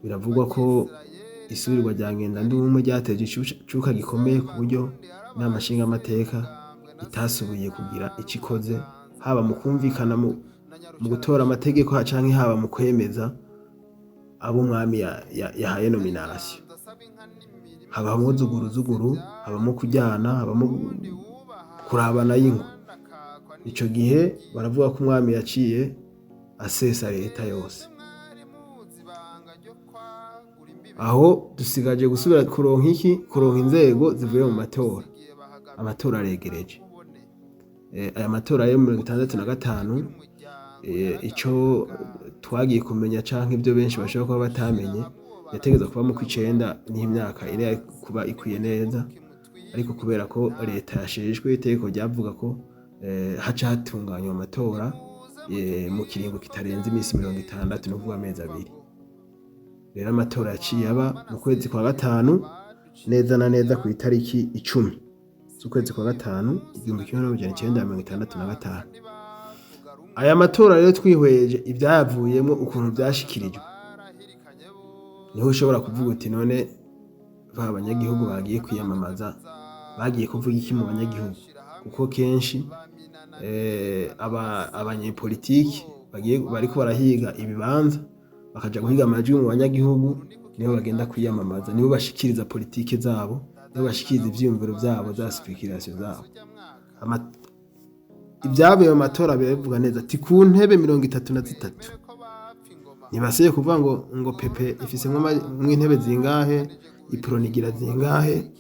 biravugwa ko isubirwa rya Ngendandumwe ryateje icuka gikomeye, ku buryo inama nshingamateka itasubiye kugira ico ikoze, haba mu kumvikana mu gutora amategeko canke haba mu kwemeza abo umwami yahaye nomination. Habamo zuguru, habamo kujyana, habamo kurabana y'ingwe. Ico gihe baravuga ko umwami yaciye asesa leta yose. Aho dusigaje gusubira kuronka inzego zivuye mu matora. Amatora aregereje. Aya matora yo mu 65 ico twagiye kumenya canke ibyo benshi bashobora kuba batamenye, yategeza kuba mu 9 n'imyaka iri kuba ikwiye neza, ariko kubera ko leta yashejwe itegeko ryavuga ko haca hatunganywa amatora mu kiringo kitarenze iminsi 60, no kuva amezi 2. Rero amatora yaciye aba mu kwezi kwa gatanu, neza na neza ku itariki 10 z'ukwezi kwa gatanu 1965. Aya matora rero twihweje ibyayavuyemo ukuntu byashikirijwe, niho ushobora kuvuga uti none ba banyagihugu bagiye kwiyamamaza bagiye kuvuga iki mu banyagihugu, kuko kenshi abanyepolitiki bariko barahiga ibibanza bakaja guhiga amajwi mu banyagihugu, nibo bagenda kwiyamamaza, nibo bashikiriza politike zabo, nibo bashikiriza ivyiyumviro vyabo za speculation zabo. Ibyabaye mu matora biravuga neza ati ku ntebe 33 ntibasiye kuvuga ngo pepe ifisemwo intebe zingahe, iproni igira zingahe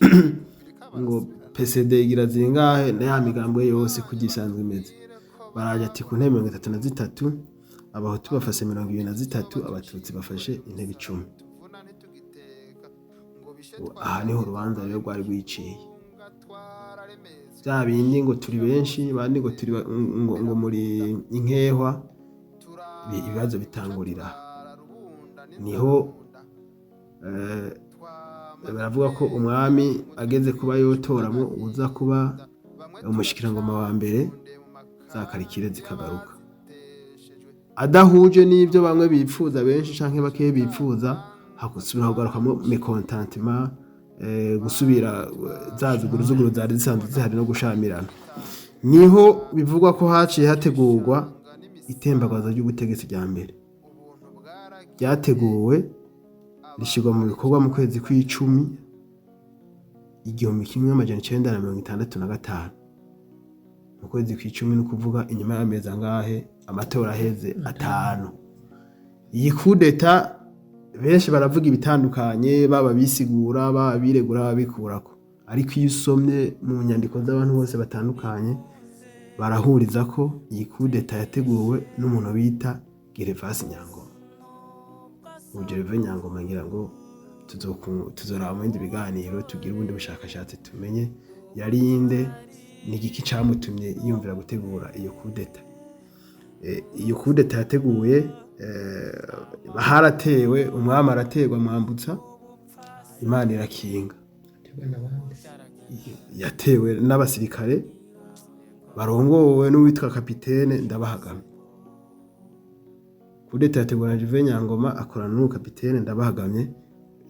ngo PSD igira zingahe, na ya migambwe yose kugisanzwe imeze. Baraje ati ku ntebe 33 abahutu bafashe 23, abatutsi bafashe intebe 10. Aha niho urubanza rero rwari rwiciye. Bya bindi ngo turi benshi, bandi ngo turi ngo muri inkehwa, ibibazo bitangurira niho baravuga ko umwami ageze kuba yotoramo uza kuba umushikirangoma wa mbere, zakarikire zikagaruka adahuje n'ibyo bamwe bipfuza benshi canke bake bipfuza, hakusubira kugarukamo mécontentement, gusubira zazuguruzuguru zari zisanzwe zihari no gushamirana. Niho bivugwa ko haciye hategurwa itembagazo ry'ubutegetsi rya mbere, ryateguwe rishirwa mu bikorwa mu kwezi kw'icumi 1965. Mu kwezi kw'icumi no kuvuga inyuma y'amezi angahe amatora aheze 5. Iyi coup d'etat benshi baravuga ibitandukanye, baba bisigura, baba biregura, baba bikurako, ariko iyo usomye mu nyandiko z'abantu bose batandukanye barahuriza ko iyi coup d'etat yateguwe n'umuntu bita Gervase Nyangoma. Gervase Nyangoma ngira ngo tuzoraba mu bindi biganiro, tugire ubundi bushakashatsi tumenye yarinde n'igiki camutumye yumvira gutegura iyo coup d'etat. Iyo coup d'etat yateguye, haratewe umwami arategwa Mwambutsa, Imana irakinga, yatewe n'abasirikare barongowe n'uwitwa kapitene Ndabahagamye. Coup d'etat yateguwe na Gervase Nyangoma akorana n'uwo kapitene Ndabahagamye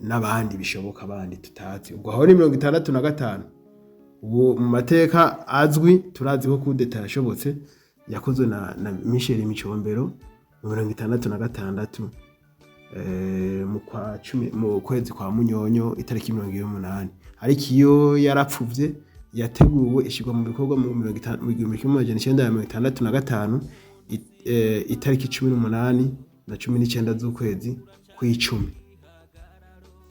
n'abandi bishoboka abandi tutazi. Ubwo aho ni 65. Ubu mu mateka azwi turazi ko coup d'etat yashobotse yakozwe na Michel Micombero mu 66 mu kwezi kwa Munyonyo itariki 28. Ariko iyo yarapfuvye yateguwe ishirwa mu bikorwa mu 1965 itariki 18 na 19 z'ukwezi kw'icumi.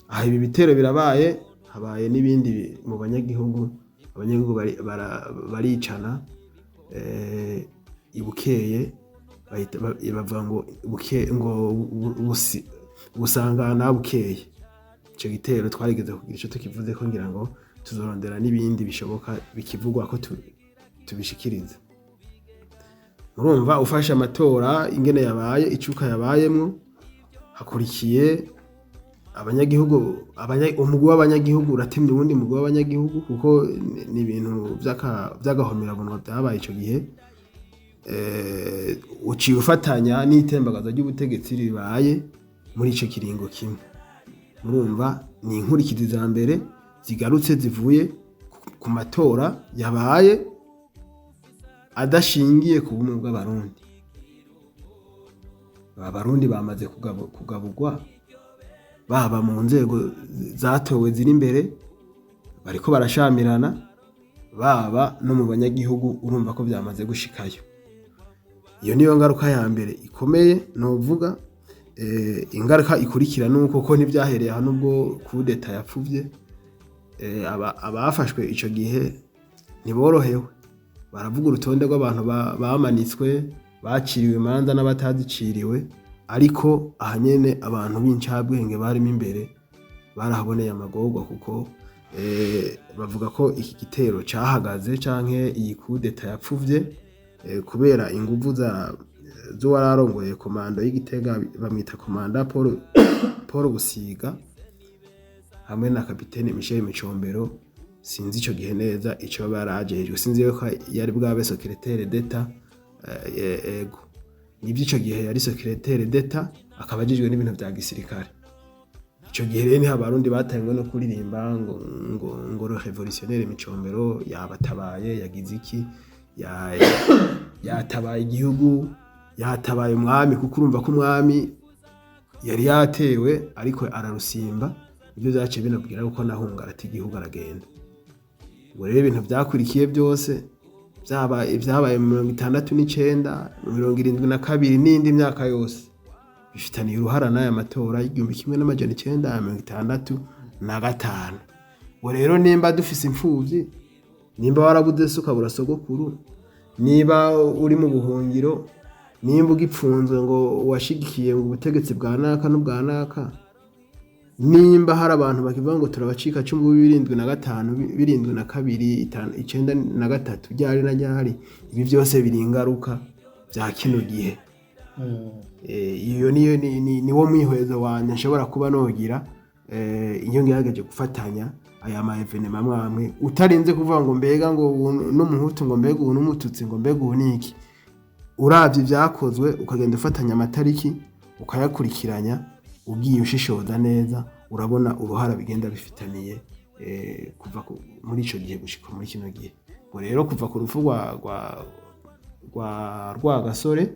Aha ibi bitero birabaye, habaye n'ibindi mu banyagihugu baricana, ibukeye bavuga ngo busangana bukeye. Ico gitero twarigeze kugira ico tukivuze ko ngira ngo tuzorondera n'ibindi bishoboka bikivugwa ko tubishikiriza. Murumva ufashe amatora ingene yabaye, icuka yabayemwo, hakurikiye abanyagihugu, umugwi w'abanyagihugu uratemye ubundi mugwi w'abanyagihugu, kuko ni ibintu vy'agahomerabunwa byabaye ico gihe. Uciye ufatanya n'itembagazo ry'ubutegetsi ribaye muri ico kiringo kimwe. Murumva ni inkurikizi za mbere zigarutse zivuye ku matora yabaye adashingiye ku bumwe bw'abarundi. Abarundi bamaze kugaburwa, baba mu nzego zatowe ziri imbere bariko barashamirana, baba no mu banyagihugu urumva ko byamaze gushikayo. Iyo niyo ngaruka ya mbere ikomeye novuga. Ingaruka ikurikira nuko ko ntibyahereye hano ubwo coup d'etat yapfuvye, abafashwe ico gihe ntiborohewe, baravuga urutonde rw'abantu bamanitswe, baciriwe imanza n'abataziciriwe, ariko ahanyene abantu b'incabwenge barimo imbere barahaboneye amagorwa, kuko bavuga ko iki gitero cahagaze canke iyi coup d'etat yapfuvye kubera inguvu z'uwararongoye komando y'Igitega, bamwita komanda Paul Busiga hamwe na kapitene Michel Micombero. Sinzi ico gihe neza ico barajejwe, sinzi ko yari bwabe secrétaire d'État. Ego nibyo ico gihe yari secrétaire d'État, akaba ajejwe n'ibintu bya gisirikare. icyo gihe rero niho abarundi batangwe no kuririmba ngo revolutionnaire Micombero yabatabaye yagize iki yatabaye igihugu yatabaye umwami kuko urumva ko umwami yari yatewe ariko ararusimba ibyo byaciye binabwira uko nahunga ati igihugu aragenda ngo rero ibintu byakurikiye byose byabaye 69 72 n'indi myaka yose bifitaniye uruhara n'aya matora y'igihumbi kimwe n'amajana 1965 ngo rero nimba dufise imfuvyi nimba warabuze suka burasogokuru niba uri mu buhungiro nimba ugipfunzwe ngo washigikiye ubutegetsi bwa naka n'ubwa naka nimba hari abantu bakivuga ngo turabacika 75 72 93 ryari na ryari ibi byose biri ingaruka bya kino gihe iyo niwo mwihwezo wanje nshobora kuba nogira iyo ngerageje gufatanya aya ma evenement amwe utarinze kuvuga ngo mbega ngo n'umuhutu ngo mbega ubu n'umututsi ngo mbega ubu niki uravye byakozwe ukagenda ufatanya amatariki ukayakurikiranya ugiye ushishoza neza urabona uruhara bigenda bifitaniye kuva muri ico gihe gushika muri kino gihe ngo rero kuva ku rufu rwa gasore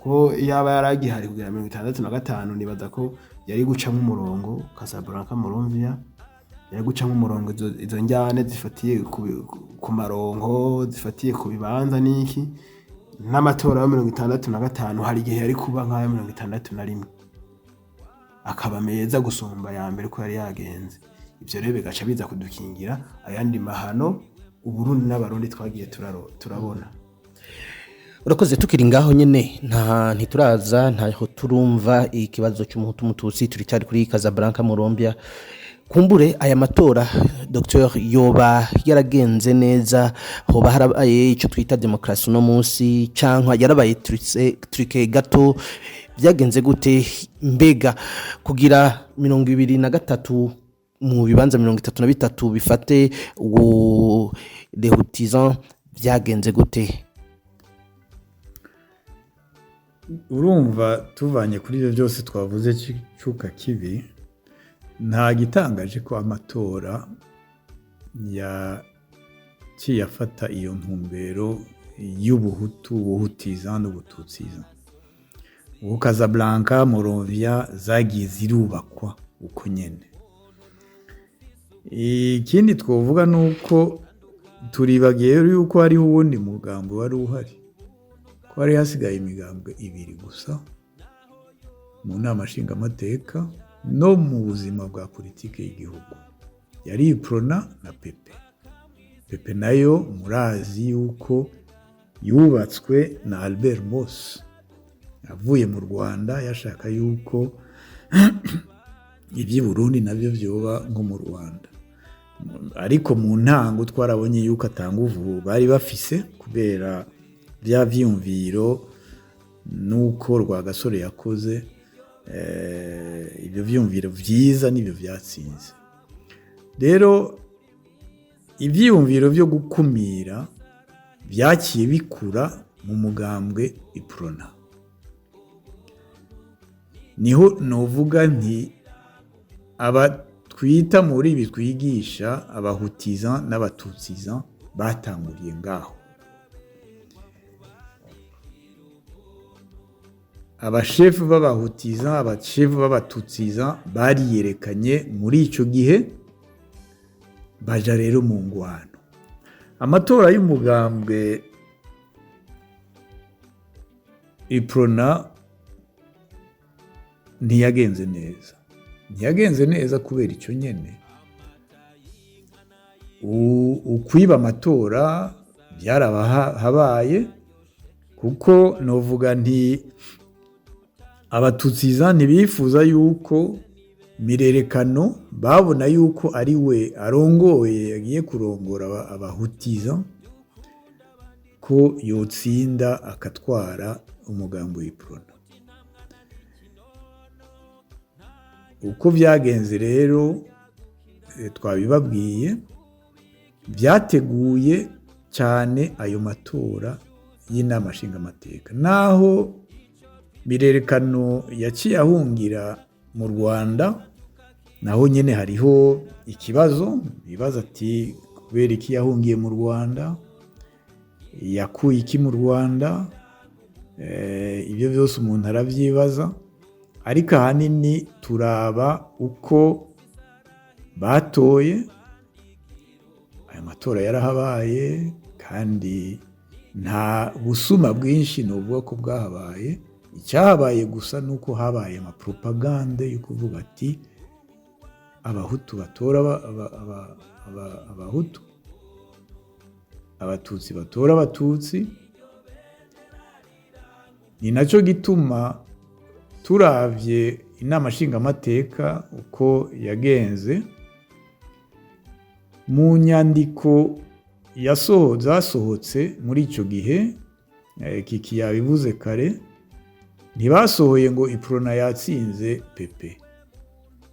ko yaba yaragihari kugira 65 nibaza ko yari gucamo umurongo Casablanca Moronvia yari gucamo umurongo izo njyane zifatiye ku marongo zifatiye ku bibanza niki n'amatora ya 65 hari igihe yari kuba nka 61 akaba meza gusumba ya mbere ko yari yagenze ivyo rero bigaca biza kudukingira ayandi mahano uburundi n'abarundi twagiye turabona. Urakoze tukiri ngaho nyene ntituraza ntaho turumva ikibazo cy'umuhutu mututsi turi cyari kuri Casablanca Moronvia. Kumbure aya matora Dr. yoba yaragenze neza hoba harabaye icyo twita demokrasi no munsi cankwa yarabaye trike gato byagenze gute mbega kugira 23 mu bibanza 33 bifate uwo Lehutizan byagenze gute? Urumva tuvanye kuri ibyo byose twavuze cyuka kibi nta gitangaje ko amatora yafata iyo ntumbero y'ubuhutu ubuhutiza n'ubututsiza ubu Casablanca Moronvia zagiye zirubakwa uko nyene. Ikindi twovuga nuko turibagiye yuko hariho uwundi mugambo wari uhari ko hari hasigaye imigambwe ibiri gusa mu nama nshingamateka no mu buzima bwa politike y'igihugu yari Iprona na Pepe nayo murazi yuko yubatswe na Albert Moss avuye mu Rwanda yashaka yuko iby'i Burundi nabyo byoba nko mu Rwanda ariko mu ntango twarabonye yuko atanguvu bari bafise kubera bya vyumviro nuko Rwagasore yakoze ibyo vyumviro vyiza nibyo vyatsinze. Rero ivyumviro byo gukumira byakiye bikura mu mugambwe Iprona. Niho novuga nti aba twita muri ibi twigisha abahutiza n'abatutsiza batanguriye ngaho. Abashefu b'abahutiza abashefu b'abatutsiza bariyerekanye muri ico gihe baja rero mu ngwano. Amatora y'umugambwe Iprona ntiyagenze neza kubera icyo nyene ukwiba amatora byarabahabaye kuko novuga nti abatutsiza ntibifuza yuko Mirerekano babona yuko ari we arongoye yagiye kurongora abahutiza ko yotsinda akatwara umugambo w'Iprona. Uko byagenze rero twabibabwiye byateguye cyane ayo matora y'inama nshingamateka naho Mirerekano yaciye ahungira mu Rwanda naho nyene hariho ikibazo bibaza ati kubera iki yahungiye mu Rwanda, yakuye iki mu Rwanda, ibyo byose umuntu aravyibaza, ariko ahanini turaba uko batoye. Aya matora yarahabaye kandi nta busuma bwinshi n'uvuga ko bwahabaye. Icyahabaye gusa nuko habaye amapropagande yo kuvuga ati abahutu batora abahutu, abatutsi batora abatutsi. Ni nacyo gituma turavye inama nshingamateka uko yagenze, mu nyandiko zasohotse muri icyo gihe, Kiki yabivuze kare, ntibasohoye ngo iprona yatsinze pepe,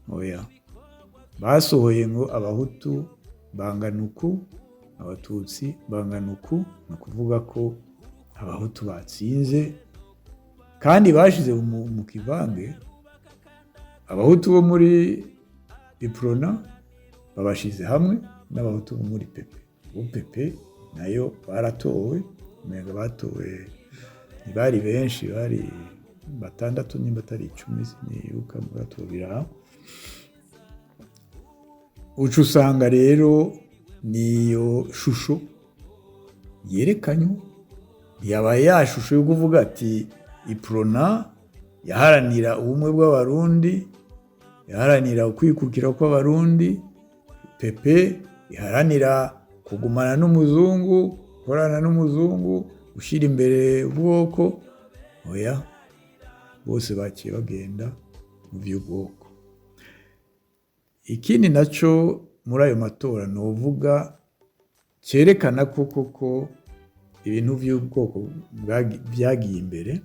oya, basohoye ngo abahutu bangana uku, abatutsi bangana uku. ni ukuvuga ko abahutu batsinze, kandi bashize mu kivange abahutu bo muri iprona babashize hamwe n'abahutu bo muri pepe. ubu pepe nayo baratowe, umenga batowe ntibari benshi, bari 6 nimba atari 10, sinibuka, mugatobira. Uca usanga rero niyo shusho yerekanywe, yabaye ya shusho yo kuvuga ati iprona yaharanira ubumwe bw'abarundi, yaharanira ukwikukira kw'abarundi, pepe iharanira kugumana n'umuzungu, gukorana n'umuzungu, gushyira imbere ubwoko. Oya, bose baciye bagenda mu by'ubwoko. Ikindi nacyo muri ayo matora novuga cyerekana ko koko ibintu by'ubwoko byagiye imbere.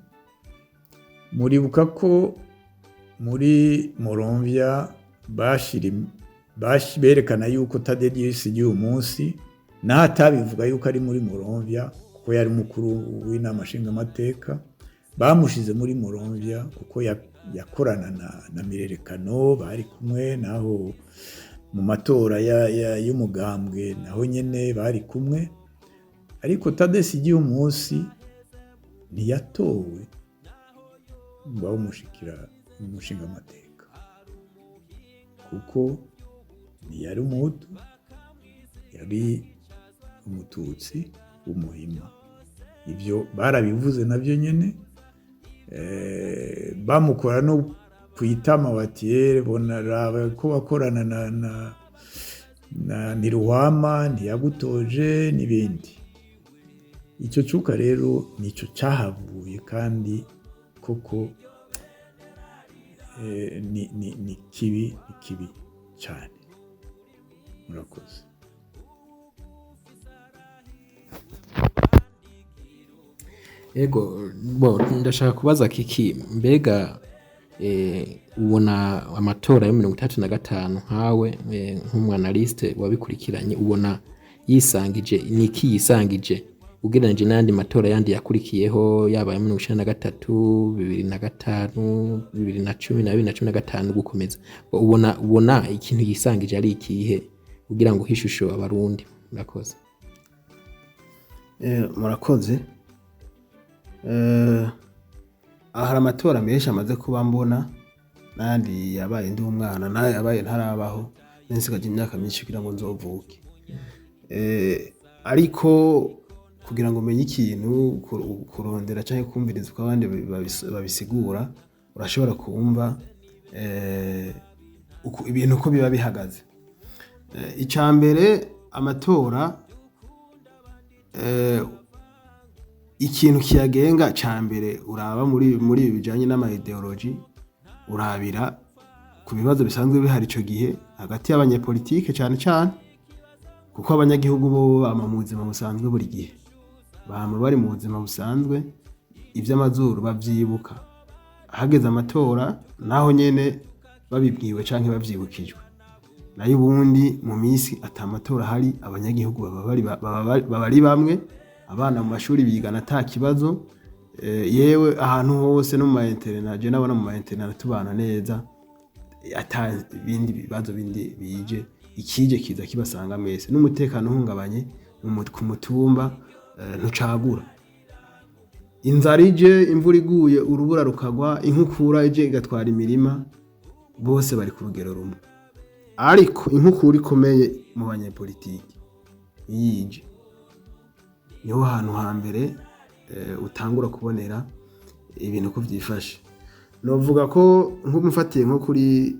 Muribuka ko muri Moronvya berekana yuko Tadeusz y'uyu munsi naho atabivuga yuko ari muri Moronvya kuko yari mukuru w'inama nshingamateka, bamushize muri Moronvya kuko yakorana na Mirerekano, bari kumwe, naho mu matora y'umugambwe naho nyene bari kumwe. Ariko Tadeusz y'uyu munsi ntiyatowe ngo bamushikira umushingamateka kuko ntiyari umuhutu, yari umututsi w'umuhima. Ibyo barabivuze nabyo nyene, bamukora no kwitama bati bonaraba ko bakorana na Ntiruhwama ntiyagutoje n'ibindi. Icyo cuka rero nicyo cyahavuye, kandi koko ni kibi cyane. Murakoze. Ego, ndashaka kubaza Kiki, mbega ubona amatora ya 35 nkawe nk'umwanaliste wabikurikiranye, ubona yisangije niki yisangije ugereranije n'andi matora yandi yakurikiyeho, yaba ya 1993, 2005, 2010 na 2015 gukomeza, ubona ikintu yisangije ari ikihe kugira ngo hishusho abarundi? Murakoze. Murakoze. Ahari amatora menshi amaze kuba mbona, nandi yabaye ndi umwana, nayo yabaye ntarabaho, nsigaje imyaka myinshi kugira ngo nzovuke. Ariko kugira ngo umenye ikintu, kurondera cyangwa kumviriza uko abandi babisigura, urashobora kumva ibintu uko biba bihagaze. Icambere amatora, ikintu kiyagenga cambere uraba muri bijanye n'ama ideology, urabira ku bibazo bisanzwe bihari ico gihe hagati y'abanyepolitike cyane cyane, kuko abanyagihugu bo bama mu buzima busanzwe buri gihe, bama bari mu buzima busanzwe, ivy'amazuru bavyibuka. Hageze amatora naho nyene babibwiwe canke bavyibukijwe. Nayo ubundi mu minsi atamatora hari, abanyagihugu baba ari bamwe, abana mu mashuri bigana ata kibazo, yewe ahantu hose no mu ma internet, je nabona mu ma internet tubana neza, ata ibindi bibazo bindi bije, ikije kiza kibasanga mwese, n'umutekano uhungabanye ku mutumba ntucagura. Inzara ije, imvura iguye, urubura rukagwa, inkukura ije igatwara imirima, bose bari ku rugero rumwe. Ariko inkukura ikomeye mu banyepolitiki yije, niho hantu hambere utangura kubonera ibintu ko vyifashe. Novuga ko nk'umufatiye nko kuri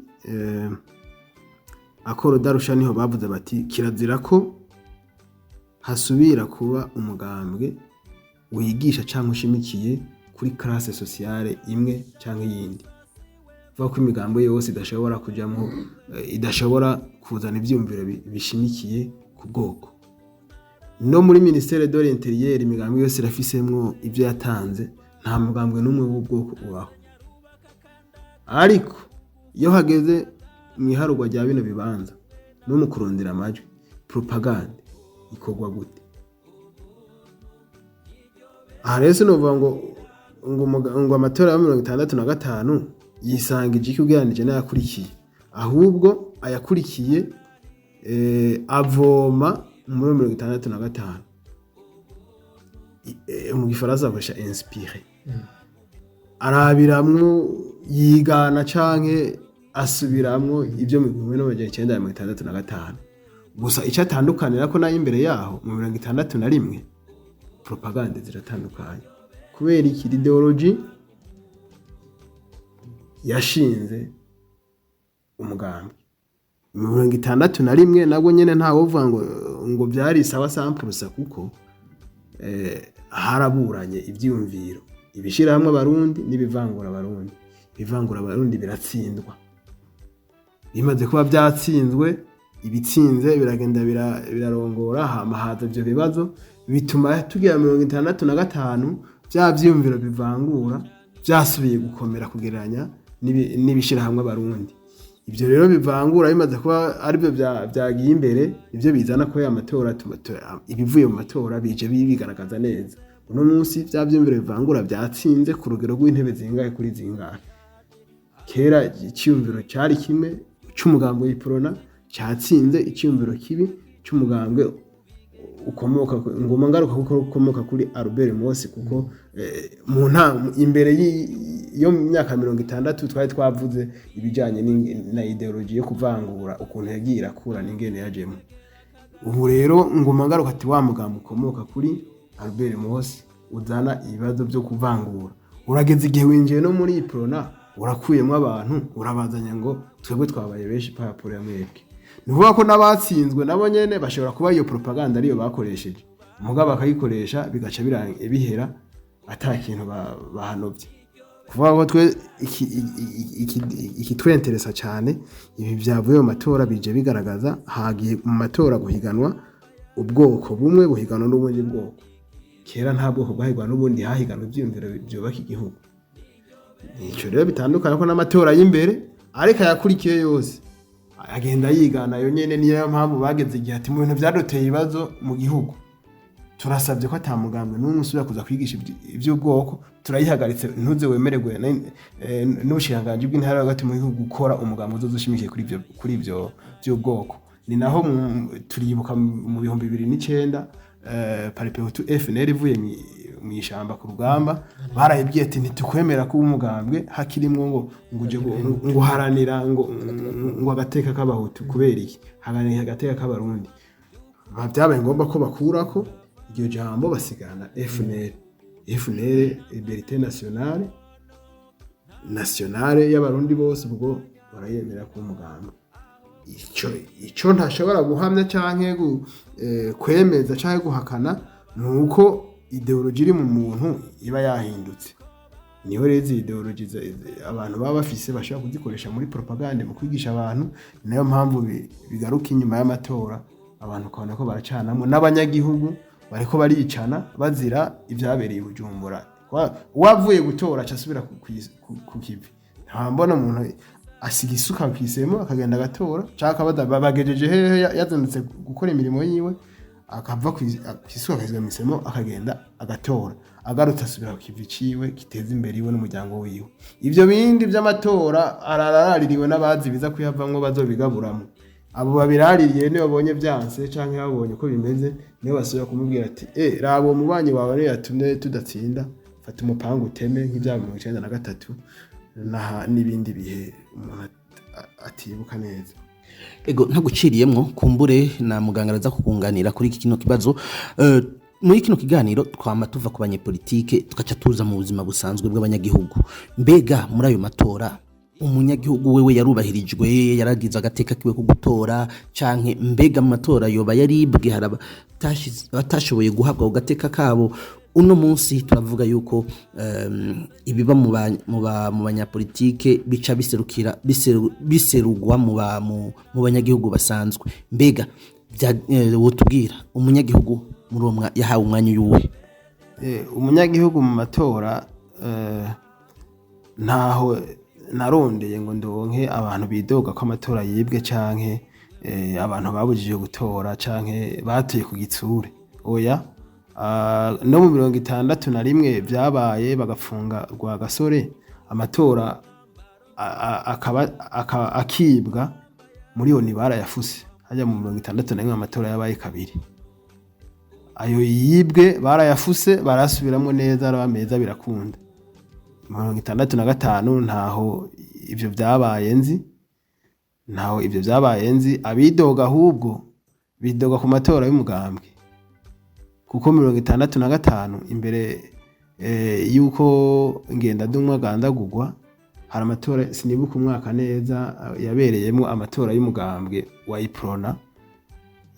akoro darusha, niho bavuze bati kirazira ko hasubira kuba umugambwe wigisha cyangwa ushimikiye kuri classe sociale imwe cyangwa iyindi. Vuga ko imigambo yose idashobora kujamo, idashobora kuzana ivyumviro bishimikiye ku bwoko. No muri ministère de l'Intérieur imigambo yose irafisemwo ivyo yatanze, nta mugambwe n'umwe w'ubwoko ubaho. Ariko iyo hageze mu iharugwa rya bino bibanza no mu kurondera amajwi, propaganda ikorwa gute? Aha rero sinovuga ngo amatora ya 65 yisangije iki ugereranije n'ayakurikiye, ahubwo ayakurikiye avoma muri 65 mu gifaransa bakoresha inspiré, arabiramwo yigana canke asubiramwo ibyo mu 1965. Gusa icyo atandukanira ko nayo imbere yaho mu 61 propaganda ziratandukanye, kubera iki ideology yashinze umugambi. Mu 61 nabwo nyene ntawo uvuga ngo byari sawa sampurusa, kuko haraburanye ivyumviro, ibishira hamwe abarundi n'ibivangura abarundi. Ibivangura abarundi biratsindwa, bimaze kuba byatsinzwe, ibitsinze biragenda birarongora, hama haza ivyo bibazo bituma tugira 65 bya vyumviro bivangura byasubiye gukomera kugereranya n'ibishira hamwe abarundi. Ibyo rero bivangura bimaze kuba ari byo byagiye imbere, ibyo bizana ko ya matora ibivuye mu matora bije bigaragaza neza. Uno munsi bya vyumviro bivangura byatsinze ku rugero rw'intebe zingahe kuri zingahe. Kera icyumviro cyari kimwe cy'umugambwe w'iprona, cyatsinze icyumviro kibi cy'umugambwe ukomoka ngoma ngaruka kuko ukomoka kuri Albert Mosi, kuko mu imbere yo mu myaka 60 twari twavuze ibijanye na ideology yo kuvangura ukuntu yagira kura n'ingene yajemo. Ubu rero ngoma ngaruka ati wa mugambo ukomoka kuri Albert Mosi uzana ibibazo byo kuvangura. Urageze igihe winjiye no muri iprona, urakuyemo abantu, urabazanya ngo twebwe twabaye benshi papuro ya mwebwe. Nuvuga ko nabatsinzwe nabo nyene bashobora kuba iyo propaganda ariyo bakoresheje, mugabo bakayikoresha bigaca bihera atakintu bahanovye. Kuvuga ko twe iki twenteresa cyane ibi byavuye mu matora bije bigaragaza hagiye mu matora guhiganwa ubwoko bumwe buhiganwa n'ubundi bwoko. Kera nta bwoko bwahiganwa n'ubundi, hahiganwa ivyumviro byubaka igihugu. Ico rero bitandukana ko n'amatora y'imbere, ariko yakurikiye yose agenda yigana yo nyene. Niyo mpamvu bageze igihe ati mu bintu byadoteye ibibazo mu gihugu, turasabye ko atamugambwe n'umwe usubira kuza kwigisha iby'ubwoko, turayihagaritse ntuze wemererwe n'ubushinganje bw'intara hagati mu gihugu gukora umugambwe uzozushimikiye kuri ibyo by'ubwoko. Ni naho turibuka mu 2009 Paripehutu FNL ivuye mu ishamba ku rugamba, barayibwiye ati ntitukwemera ko umugambwe hakirimwo ngo haranira ngo agateka k'abahutu, kubera iki haganira agateka k'abarundi. Byabaye ngombwa ko bakurako iryo jambo basigana FNL Liberté Nationale y'abarundi bose, ubwo barayemera ko umugambwe. Ico ntashobora guhamya canke kwemeza canke guhakana, nuko ideology iri mu muntu iba yahindutse. Niho rero ideology abantu baba bafise bashaka kuzikoresha muri propaganda mu kwigisha abantu. Nayo mpamvu bigaruka inyuma y'amatora abantu kabona ko baracanamwe n'abanyagihugu bariko baricana bazira ibyabereye Bujumbura. Wavuye gutora acasubira ku kivi, nta mbona umuntu asiga isuka kwisemo akagenda agatora, caka bagejeje hehe yazindutse gukora imirimo yiwe, akava kwisuka akazwa misemo akagenda agatora. agarutse asubira ku kivi ciwe kiteza imbere iwe n'umuryango wiwe. Ivyo bindi vy'amatora araraririwe n'abazi biza kuyavamwo bazobigaburamo. Abo babiraririye niyo babonye vyanse canke babonye uko bimeze niyo basubira kumubwira ati rabo mubanyi wawe niyo yatumye tudatsinda, fata umupangu uteme nk'ivya 1993 n'ibindi bihe umuntu atibuka neza. Ego ntaguciriyemwo kumbure na muganga araza kukunganira kuri iki kino kibazo. Muri kino kiganiro twama tuva ku banyepolitike tugaca tuza mu buzima busanzwe bw'abanyagihugu. Mbega muri ayo matora umunyagihugu wewe yarubahirijwe, yaragize agateka kiwe ku gutora canke mbega mu matora yoba yaribwe haraba batashoboye guhabwa ugateka kabo? Uno munsi turavuga yuko ibiba mu banyapolitike bica biserugwa mu banyagihugu basanzwe. Mbega wotubwira umunyagihugu muri uwo yahawe umwanya y'uwe? Umunyagihugu mu matora ntaho narondeye ngo ndonke abantu bidoga ko amatora yibwe canke abantu babujije gutora canke batuye ku gitsure. Oya, no mu 61 byabaye bagafunga Rwagasore, amatora akibwa muri yo nibara yafuse. Hajya mu 61 amatora yabaye kabiri, ayo yibwe barayafuse barasubiramwo neza arabameza birakunda. 65 ntaho ivyo byabaye nzi, abidoga ahubwo bidoga ku matora y'umugambwe, kuko 65 imbere yuko Ngendandumwe gandagurwa hari amatora sinibuka umwaka neza yabereyemo amatora y'umugambwe wa Iprona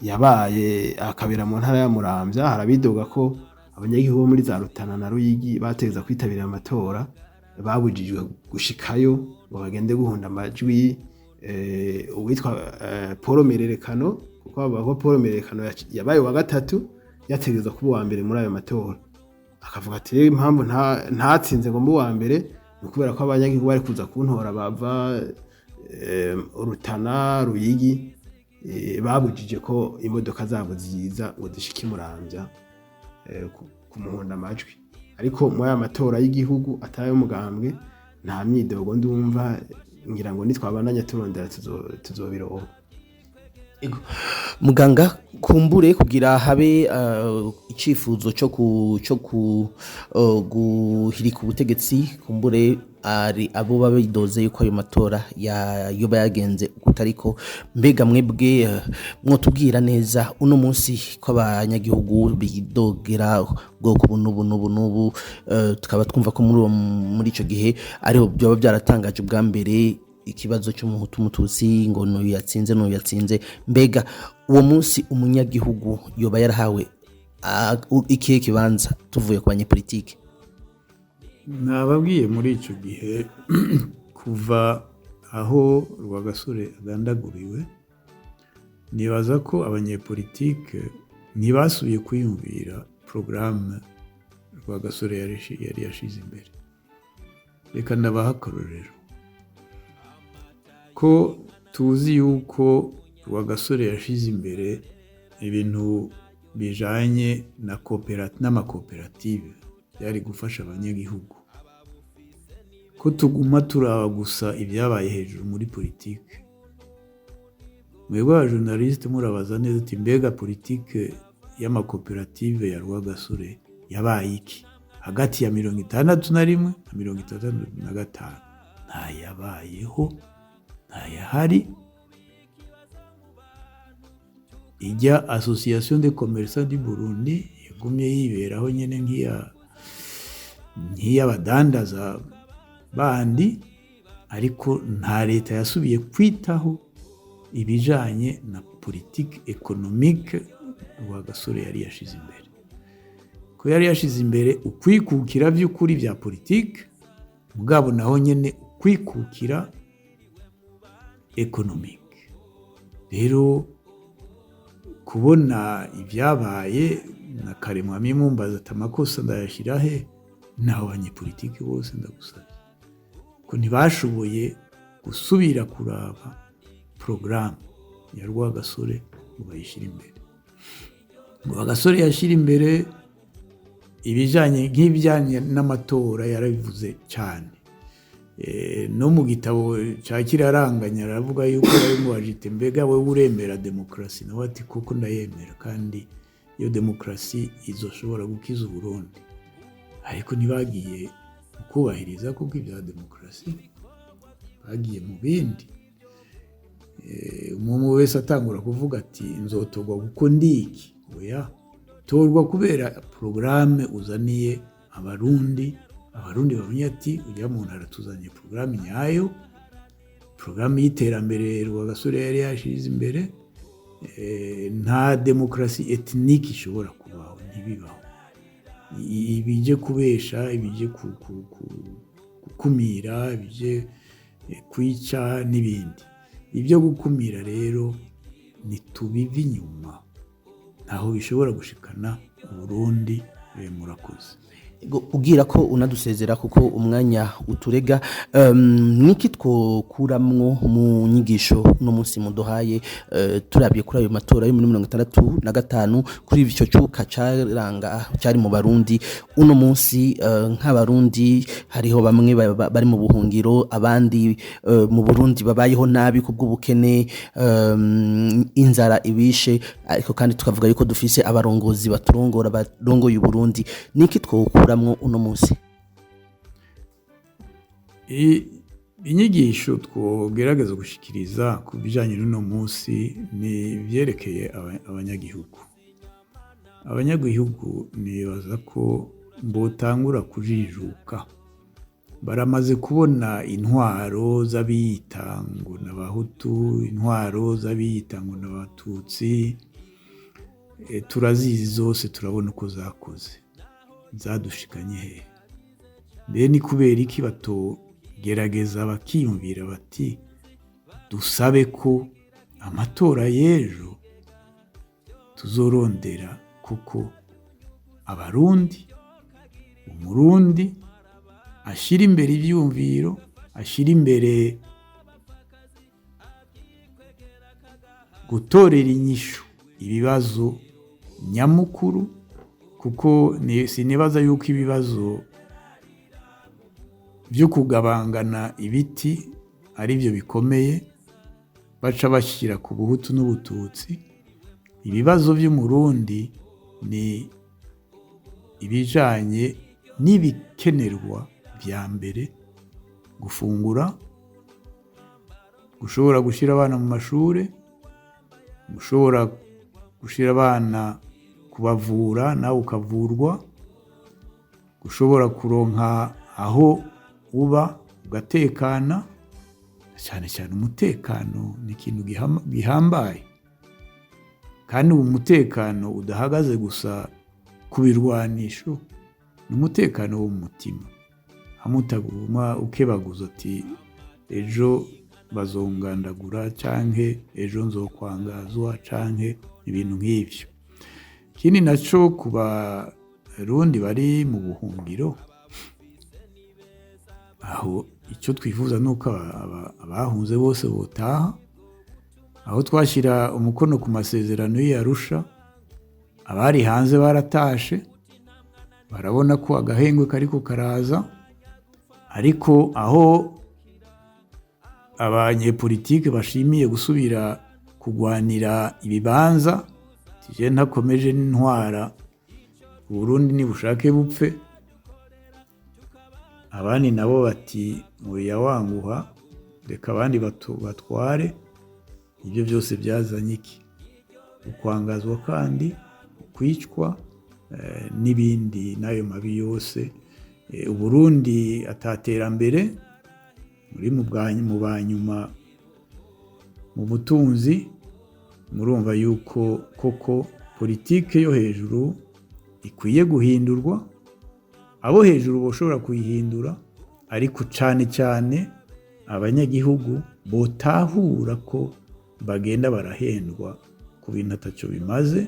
yabaye akabera mu ntara ya Muramvya. Harabidoga ko abanyagihugu muri za Rutana na Ruyigi bategeza kwitabira amatora babujijwe gushikayo ngo bagende guhunda amajwi. Uwitwa Paul Mererekano, kuko abaho Paul Mererekano yabaye wa gatatu yategeza kuba wa mbere muri ayo matora, akavuga ati impamvu ntatsinze ngo mbe wa mbere ukubera ko abanyagihugu bari kuza kuntora bava Rutana Ruyigi, babujije ko imodoka zabo ziza ngo zishike Muramvya kumuhonda amajwi. Ariko muri aya matora y'igihugu atayo mugambwe nta myidogo ndumva, ngira ngo nitwabananya turondera tuzobiroho. Muganga kumbure kugira habe icifuzo cyo guhirika ubutegetsi, kumbure ari abo babidoze yuko ayo matora yoba yagenze kutariko. Mbega mwebwe mwotubwira neza uno munsi ko abanyagihugu bidogera bwoko nubu tukaba twumva ko muri ico gihe ariho byoba byaratangaje ubwa mbere ikibazo cy'umuhutu mututsi ngo n'uyu yatsinze. Mbega uwo munsi umunyagihugu yoba yarahawe ikihe kibanza tuvuye ku banyepolitike? Nababwiye muri icyo gihe kuva aho Rwagasore agandaguriwe, nibaza ko abanyepolitike ntibasubiye kwiyumvira porogaramu Rwagasore yari yashize imbere. Reka ndabaha akarorero ko tuzi yuko Rwagasore yashize imbere ibintu bijanye n'amakoperative yari gufasha abanyagihugu, ko tuguma turaba gusa ibyabaye hejuru muri politike. Mwebwe abajournaliste murabaza neza ati mbega politike y'amakoperative ya Rwagasore yabaye iki hagati ya 61 na 65? Ntayabayeho, ntayahari. Ijya Association des Commerçants du Burundi yagumye yiberaho nyene nk'iy'abadandaza bandi, ariko nta leta yasubiye kwitaho ibijanye na politique économique Rwagasore yari yashize imbere. Ko yari yashize imbere ukwikukira by'ukuri bya politique, mugabo naho nyene ukwikukira économique. Rero kubona ibyabaye na Karemwa Mimumbaza atamakosa ndayashira he, naho abanyepolitike bose ndagusabye ko ntibashoboye gusubira kuraba programme ya Rwagasore ngo bayishire imbere. Rwagasore yashira imbere nk'ibijyanye n'amatora yarabivuze cyane. No mu gitabo cya kiraranganya aravuga yuko yabimubajije mbega wowe uremera demokarasi, nawe ati kuko ndayemera kandi iyo demokarasi izoshobora gukiza Uburundi, ariko ntibagiye kubahiriza kuko ibya demokarasi bagiye mu bindi. Umuntu wese atangura kuvuga ati nzotorwa kuko ndiki, oya, torwa kubera porogaramu uzaniye abarundi bamenye ati ujya muntu aratuzaniye porogaramu nyayo, porogaramu y'iterambere Rwagasore yari yashize imbere. Nta demokarasi etiniki ishobora kubaho, ntibibaho. Ibije kubesha, ibije gukumira, ibije kwica n'ibindi. Ibyo gukumira rero ntitubive inyuma, ntaho bishobora gushikana Uburundi. Murakoze. Ugira ko unadusezera kuko umwanya uturega, niki twokuramwo mu nyigisho no munsi muduhaye, turabye kuri ayo matora yo muri 1965 kuri ivyo cyuka cyari mu Barundi uno munsi. Nk'abarundi hariho bamwe bari mu buhungiro, abandi mu Burundi babayeho nabi kubw'ubukene, inzara ibishe, ariko kandi tukavuga yuko dufise abarongozi baturongora barongoye Uburundi. Niki twokuramwo uno munsi? Inyigisho twogerageza gushikiriza ku bijanye n'uno munsi ni vyerekeye abanyagihugu. Abanyagihugu nibaza ko botangura kujijuka. Baramaze kubona intwaro z'abiyita ngo n'abahutu, intwaro z'abiyita ngo n'abatutsi, turazizi zose, turabona uko zakoze, zadushikanye he. Mbe ni kubera iki batogerageza bakiyumvira bati dusabe ko amatora y'ejo tuzorondera kuko abarundi, umurundi ashira imbere ivyumviro, ashira imbere gutorera inyishu ibibazo nyamukuru, kuko sinibaza yuko ibibazo byo kugabangana ibiti ari byo bikomeye baca bashyira ku buhutu n'ubututsi. Ibibazo by'umurundi ni ibijanye n'ibikenerwa bya mbere: gufungura, gushobora gushyira abana mu mashure, gushobora gushyira abana kubavura nawe ukavurwa, gushobora kuronka aho uba ugatekana. Cyane cyane umutekano ni ikintu gihambaye, kandi uwo mutekano udahagaze gusa ku birwanisho, ni umutekano wo mu mutima. Hamutaguma ukebaguza ati ejo bazongandagura canke ejo nzokwangazwa canke ibintu nk'ivyo. Kini naco ku Barundi bari mu buhungiro, aho icyo twifuza nuko abahunze bose botaha. Aho twashyira umukono ku masezerano y'Arusha, abari hanze baratashe, barabona ko agahengwe kariko karaza, ariko aho abanyepolitike bashimiye gusubira kugwanira ibibanza, tije ntakomeje n'intwara Burundi nibushake bupfe, abandi nabo bati oya wanguha reka abandi batware. Ibyo byose byazanye iki? Ukwangazwa kandi kwicwa n'ibindi, nayo mabi yose. Uburundi ataterambere muri mu banyuma mu butunzi. Murumva yuko koko politike yo hejuru ikwiye guhindurwa. Abo hejuru boshobora kuyihindura, ariko cyane cyane abanyagihugu botahura ko bagenda barahendwa ku bintu ataco bimaze,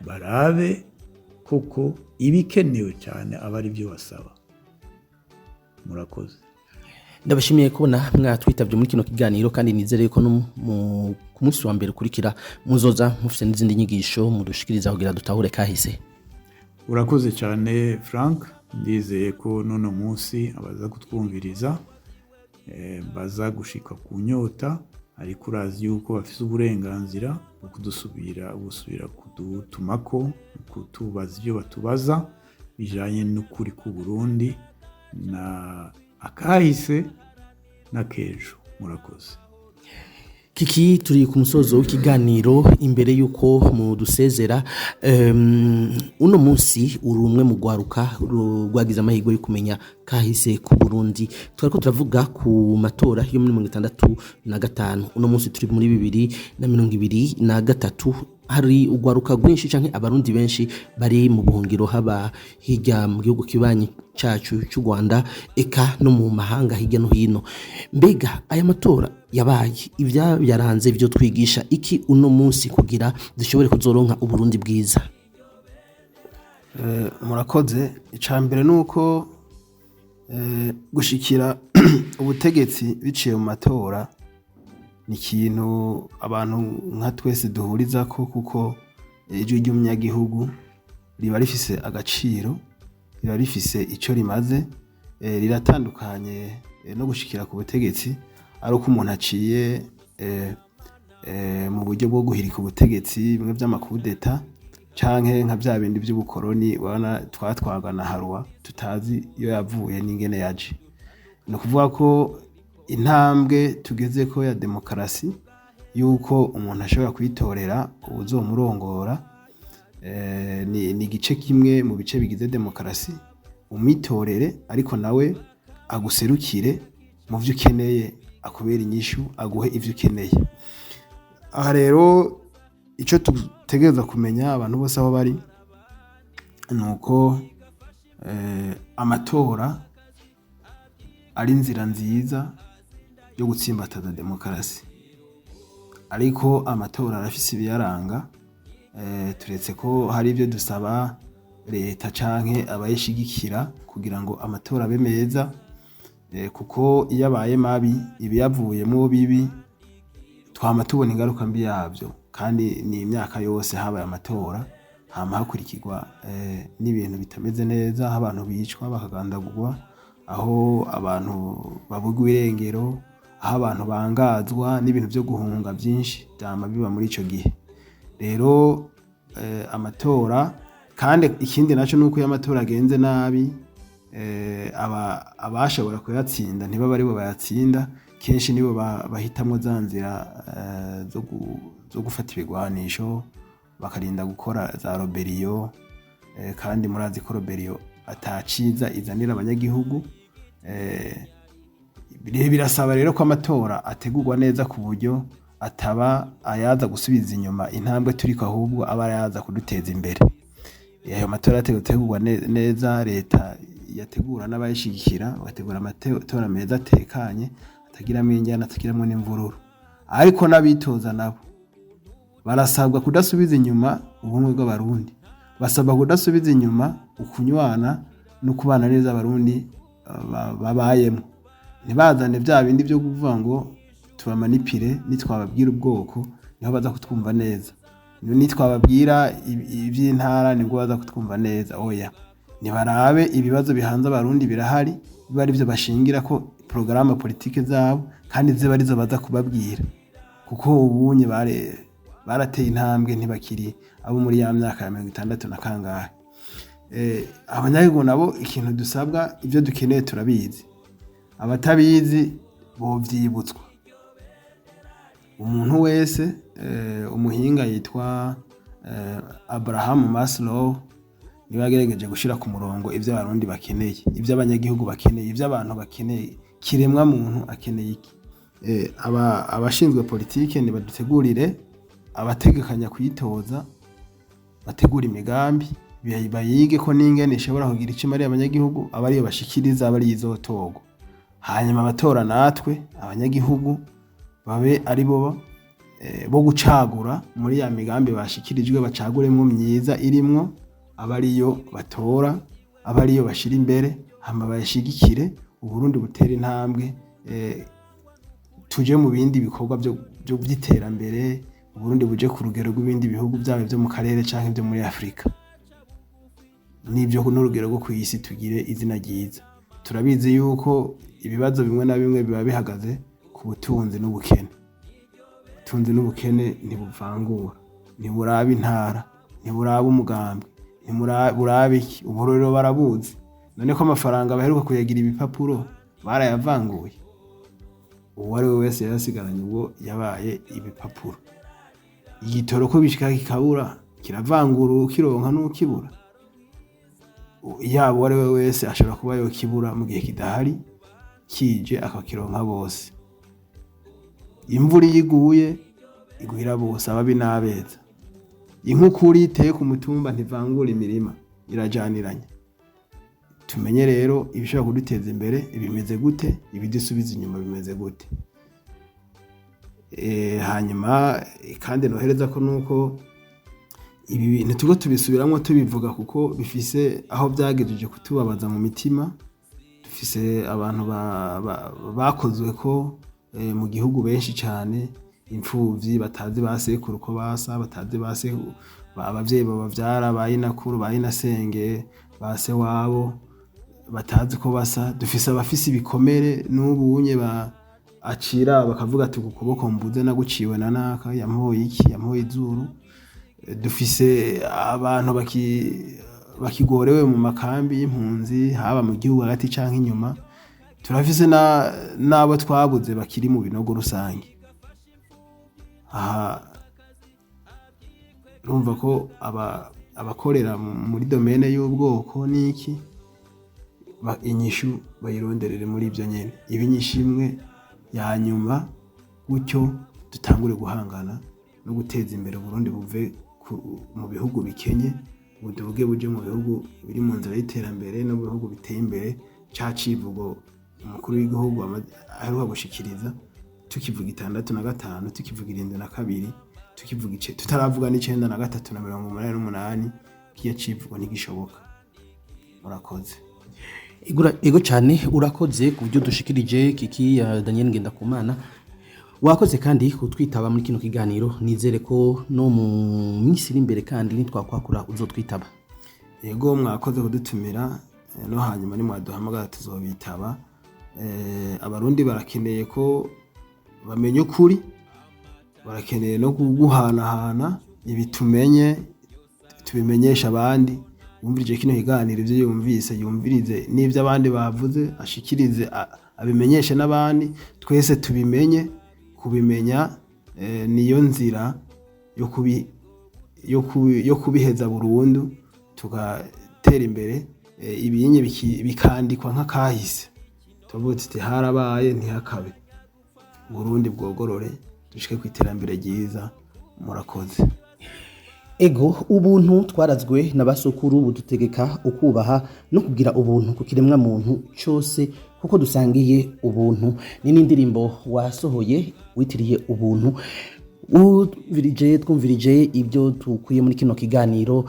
barabe koko ibikenewe cyane aba ari byo basaba. Murakoze. Ndabashimiye kubona mwatwitabye muri kino kiganiro, kandi nizere ko ku munsi wa mbere ukurikira muzoza mufite n'izindi nyigisho mudushikiriza kugira dutahure kahise. urakoze cyane Frank, ndizeye ko n'uno munsi abaza kutwumviriza baza gushika ku nyota, ariko urazi yuko bafise uburenganzira bwo gusubira kudutumako, kutubaza ibyo batubaza bijanye n'ukuri ku Burundi na akahise na kejo. Murakoze. Kiki, turi ku musozo w'ikiganiro. Imbere yuko mu dusezera, uno munsi uri umwe mu gwaruka rwagize amahirwe yo kumenya kahise ku Burundi. Twariko turavuga ku matora yo muri 1965. Uno munsi turi muri 2023. Hari ugwaruka rwinshi canke abarundi benshi bari mu buhungiro, haba hirya mu gihugu kibanyi cacu cy'u Rwanda, eka no mu mahanga hirya no hino. Mbega aya matora yabaye ivya yaranze ivyo twigisha iki uno munsi kugira dushobore kuzoronka Uburundi bwiza? Murakoze. Icambere nuko gushikira ubutegetsi biciye mu matora ni ikintu abantu nka twese duhuriza ko, kuko ijwi ry'umunyagihugu riba rifise agaciro, riba rifise ico rimaze, riratandukanye no gushikira ku butegetsi ari uko umuntu aciye mu buryo bwo guhirika ubutegetsi, bimwe by'amakudeta canke nka bya bindi by'ubukoroni wana twatwagana harwa tutazi iyo yavuye n'ingene yaje. No kuvuga ko intambwe tugeze ko ya demokarasi, yuko umuntu ashobora kwitorera uzomurongora, ni igice kimwe mu bice bigize demokarasi. Umitorere ariko nawe aguserukire mu byo ukeneye, akubera inyishu, aguhe ivyo ukeneye. Aha rero ico tutegereza kumenya abantu bose aho bari nuko amatora ari inzira nziza yo gutsimbataza demokarasi, ariko amatora arafise ibiyaranga. Turetse ko hari ibyo dusaba leta canke abayishigikira kugira ngo amatora abe meza, kuko iyo abaye mabi, ibiyavuyemo bibi, twama tubona ingaruka mbi yavyo. Kandi ni imyaka yose habaye amatora, hama hakurikirwa n'ibintu bitameze neza, aho abantu bicwa bakagandagurwa, aho abantu babugwa irengero, aho abantu bangazwa, n'ibintu byo guhunga byinshi byama biba muri ico gihe. Rero amatora, kandi ikindi naco nuko iyo amatora agenze nabi, abashobora kuyatsinda ntibaba aribo bayatsinda, kenshi nibo bahitamwo za nzira zo gufata ibigwanisho, bakarinda gukora za roberiyo, kandi murazi ko roberiyo ataciza izanira abanyagihugu. Birasaba rero ko amatora ategurwa neza ku buryo ataba ayaza gusubiza inyuma intambwe turiko, ahubwo aba ayaza kuduteza imbere. Ayo matora ategurwa neza, leta yategura n'abayishigikira, bagategura amatora meza atekanye, atagiramo injyana, atagiramo n'imvururu. Ariko n'abitoza nabo barasabwa kudasubiza inyuma ubumwe bw'abarundi, basabwa kudasubiza inyuma ukunywana no kubana neza abarundi babayemo. Ntibazane bya bindi byo kuvuga ngo tubamanipire, nitwababwira ubwoko niho baza kutwumva neza, nitwababwira iby'intara nibwo baza kutwumva neza. Oya, nibarabe ibibazo bihanze abarundi birahari, biba ari byo bashingira ko porogaramu politike zabo, kandi ziba arizo baza kubabwira, kuko ubunye barateye intambwe, ntibakiri abo muri ya myaka ya 60 na kangahe. Abanyagihugu nabo ikintu dusabwa, ibyo dukeneye turabizi, abatabizi bovyibutswa. Umuntu wese, umuhinga yitwa Abraham Maslow niwe yagerageje gushira ku murongo ivyo abarundi bakeneye, ivyo abanyagihugu bakeneye, ivyo abantu bakeneye, kiremwa muntu akeneye iki. Abashinzwe politike ni badutegurire, abategekanya kuyitoza bategura imigambi, bayige ko n'ingene ishobora kugira icyo imariye abanyagihugu, abariyo bashikiriza, abariyo izotorwa. Hanyuma abatora natwe abanyagihugu babe ari bo gucagura muri ya migambi bashikirijwe, bacaguremwo myiza irimwo, abariyo batora, abariyo bashira imbere, hama bayashigikire, Uburundi butera intambwe, tuje mu bindi bikorwa byo by'iterambere, Uburundi buje ku rugero rw'ibindi bihugu byabo byo mu karere canke byo muri Afrika. n'ibyo n'urugero rwo ku isi tugire izina ryiza. Turabizi yuko ibibazo bimwe na bimwe biba bihagaze ku butunzi n'ubukene. Ubutunzi n'ubukene ntibuvangura, ntiburaba intara, ntiburaba umugambi, ntiburaba iki. Ubu rero barabuzi. None ko amafaranga baheruka kuyagira ibipapuro barayavanguye. Uwo ari we wese yarasigaranye ubwo yabaye ibipapuro. Igitoro ko bishika kikabura kiravangura ukironka n'ukibura. Yaba uwo ari we wese ashobora kuba yokibura mu gihe kidahari, kije akakironka bose. Imvura iyo iguye igwira bose, ababi n'abeza. Inkukuri iteye ku mutumba ntivangura imirima, irajaniranye. Tumenye rero ibishobora kuduteza imbere bimeze gute, ibidusubiza inyuma bimeze gute. Hanyuma kandi nohereza ko nuko ibi bintu tugo tubisubiramo tubivuga kuko bifise aho byagejeje kutubabaza mu mitima. Dufise abantu bakozwe ko mu gihugu benshi cyane, imfuvyi batazi basekuru ko basa, batazi base abavyeyi babavyara, bayinakuru, bayinasenge, base wabo batazi ko basa. Dufise abafise ibikomere n'ubunye acira bakavuga ati ku kuboko mbuze naguciwe na naka, yampoye iki, yampoye izuru. Dufise abantu bakigorewe mu makambi y'impunzi, haba mu gihugu hagati canke inyuma. Turafise nabo twabuze bakiri mu binogo rusange. Aha urumva ko abakorera muri domene y'ubwoko niki inyishu bayironderere muri ibyo nyene, ibinyishimwe ya nyuma, gutyo dutangure guhangana no guteza imbere Burundi buve mu bihugu bikenye, buduge buje mu bihugu biri mu nzira y'iterambere no mu bihugu biteye imbere. Cacivugo umukuru w'igihugu aheruka gushikiriza, tukivuga 65, tukivuga 72, tukivuga tutaravuga n'93 na 88, kiya civugo ntigishoboka. Murakoze. Ego cyane urakoze ku byo dushikirije kiki ya Daniel Ngendakumana. Wakoze kandi kutwitaba muri kino kiganiro. Nizere ko no mu minsi iri imbere kandi nitwakwakura uzotwitaba. Yego mwakoze kudutumira, no hanyuma ni mwaduhamagara tuzobitaba. Abarundi barakeneye ko bamenye ukuri, barakeneye no guhanahana ibitumenye tubimenyesha abandi. Wumvirije kino kiganiro ibyo yumvirize n'ibyo abandi bavuze ashikirize abimenyeshe n'abandi, twese tubimenye. Kubimenya niyo nzira yo kubiheza burundu, tugatera imbere. Ibinye bikandikwa nk'akahise, tuvuga tuti harabaye ntihakabe, Burundi bwogorore dushike ku iterambere ryiza. Murakoze. Ego ubuntu twarazwe n'abasokuru budutegeka ukubaha no kugira ubuntu ku kiremwa muntu cyose, kuko dusangiye ubuntu. Ni n'indirimbo wasohoye witiriye ubuntu. Twumvirije ibyo tukuye muri kino kiganiro.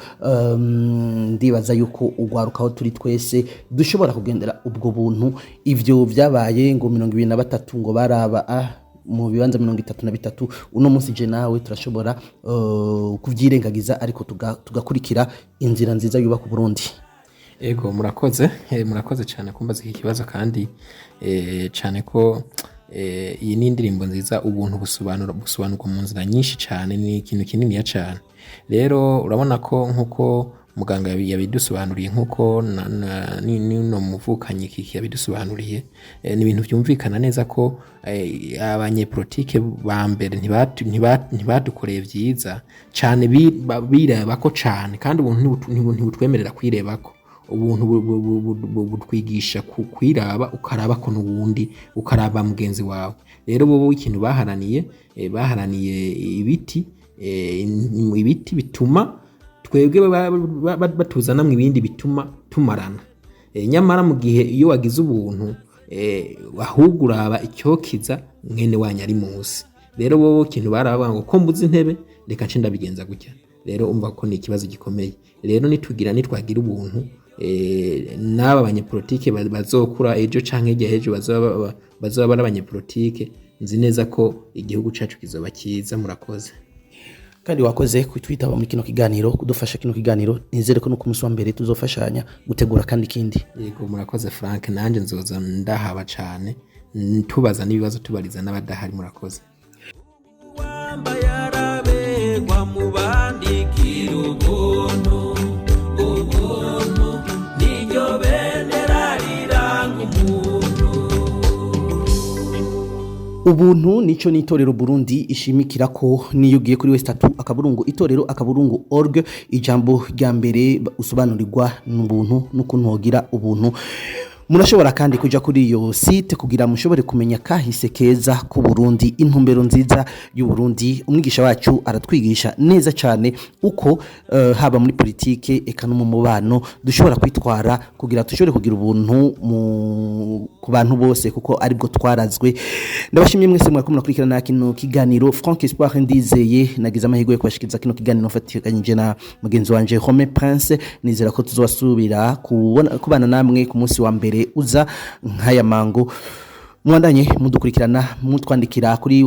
Ndibaza yuko ugwarukaho turi twese dushobora kugendera ubwo buntu. Ivyo byabaye ngo 23 ngo baraba mu bibanza 33, uno munsi je nawe turashobora kuvyirengagiza, ariko tugakurikira inzira nziza yubaka Burundi. Ego murakoze cyane kumbaza iki kibazo, kandi cyane ko iyi ni indirimbo nziza. Ubuntu busobanurwa mu nzira nyinshi cyane, ni ikintu kinini ya cyane. Rero urabona ko nkuko muganga yabidusobanuriye, nkuko no muvukanye kiki yabidusobanuriye, ni ibintu byumvikana neza ko abanyepolitike ba mbere ntibadukoreye byiza cyane, bireba ko cyane, kandi ubuntu ntibutwemerera kwirebako. Ubuntu butwigisha kwiraba, ukaraba ko n'ubundi, ukaraba mugenzi wawe. Rero bo ikintu baharaniye ibiti bituma twebwe batuzana mu ibindi bituma tumarana. Nyamara mu gihe iyo wagize ubuntu, ahubwo uraba icyokiza mwene wanyu ari munsi. Rero bo ikintu baraba ngo ko mbuze intebe reka nce ndabigenza gutya. Rero umva ko ni ikibazo gikomeye. Rero nitwagira ubuntu, n'aba abanyepolitike bazokura ejo canke igihe ejo bazoba ari abanyepolitike, nzi neza ko igihugu cacu kizoba cyiza. Murakoze. kandi wakoze kwitwitaba muri kino kiganiro kudufasha kino kiganiro nizere ko no ku munsi wa mbere tuzofashanya gutegura kandi kindi. Yego murakoze Frank, nanje nzoza ndahaba cyane tubaza n'ibibazo tubariza n'abadahari. Murakoze. Wamba yarabegwa mu bandikira ubuntu niryo bendera riranga umuntu. Ubuntu nico n'itorero Burundi ishimikira ko niyo ugiye kuri Westatu akaburungu itorero akaburungu org ijambo rya mbere usobanurirwa n'ubuntu n'ukuntu hogira ubuntu. Murashobora kandi kuja kuri iyo site kugira mushobore kumenya kahise keza ku Burundi, intumbero nziza y'u Burundi. Umwigisha wacu aratwigisha neza cyane uko haba muri politike eka no mu mubano dushobora kwitwara kugira tushobore kugira ubuntu ku bantu bose kuko aribwo twarazwe. Ndabashimiye mwese mwakomera kurikirana kino kiganiro. Frank Espoir Ndizeye nagize amahirwe yo kubashikiriza kino kiganiro fatikanye na mugenzi wanje Home Prince. Nizera ko tuzosubira kubana namwe ku munsi wa mbere uza nkaya mango. Mwandanye mudukurikirana mutwandikira kuri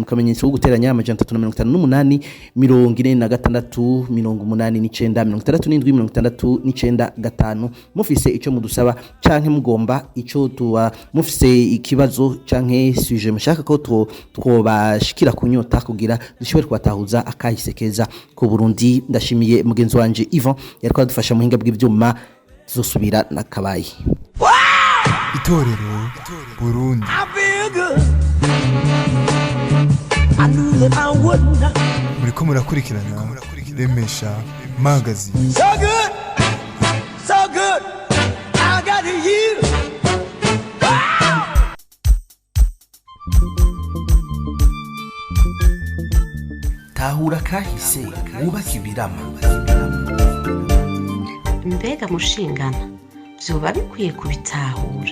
kamenyetso guteranya 358 46 89 mufise ico mudusaba canke mugomba ico tuwa mufise ikibazo canke suje mushaka ko twobashikira kunyota kugira dushobore kwatahuza akahise keza ku Burundi. Ndashimiye mugenzi wanje Ivan yariko adufasha mu hinga bw'ivyuma. Tuzosubira nakabaye. Itorero Burundi. Muriko murakurikirana Remesha Magazine. So good, so good, I got you. Tahura kahise wubake ibirama. Mbega mushingana vyoba bikwiye kubitahura.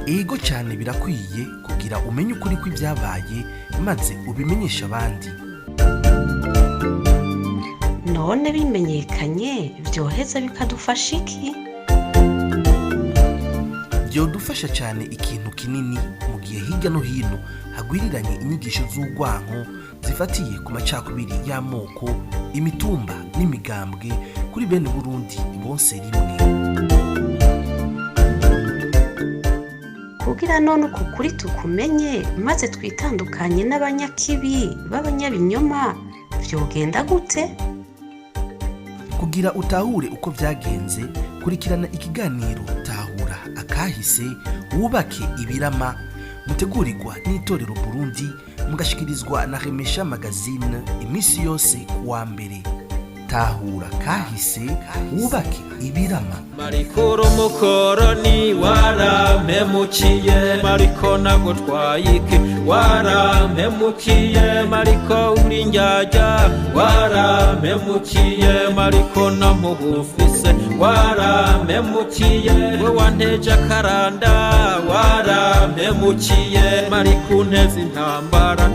Ego cyane birakwiye kugira umenye ukuri kw'ibyabaye maze ubimenyesha abandi. None bimenyekanye vyoheza bikadufasha iki? Byodufasha cyane ikintu kinini mu gihe hirya no hino hagwiriranye inyigisho z'urwanko zifatiye ku macakubiri y'amoko, imitumba n'imigambwe kuri bene Burundi bonse rimwe. Kugira none uko kuri tukumenye maze twitandukanye n'abanyakibi b'abanyabinyoma vyogenda gute? Kugira utahure uko vyagenze kurikirana ikiganiro Tahura akahise wubake ibirama mutegurirwa n'itorero Burundi mugashikirizwa na Remesha Magazine imisi yose kuwa mbere. Tahura kahise wubake ibirama. Marikoro mukoroni warampemukiye, mariko nagutwayike warampemukiye, mariko uri njyajya warampemukiye, mariko namubufise warampemukiye, we wanteje akaranda warampemukiye, mariko unteze intambara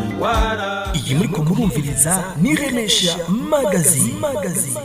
Iyi muriko murumviriza ni Remesha Magazine. Magazine.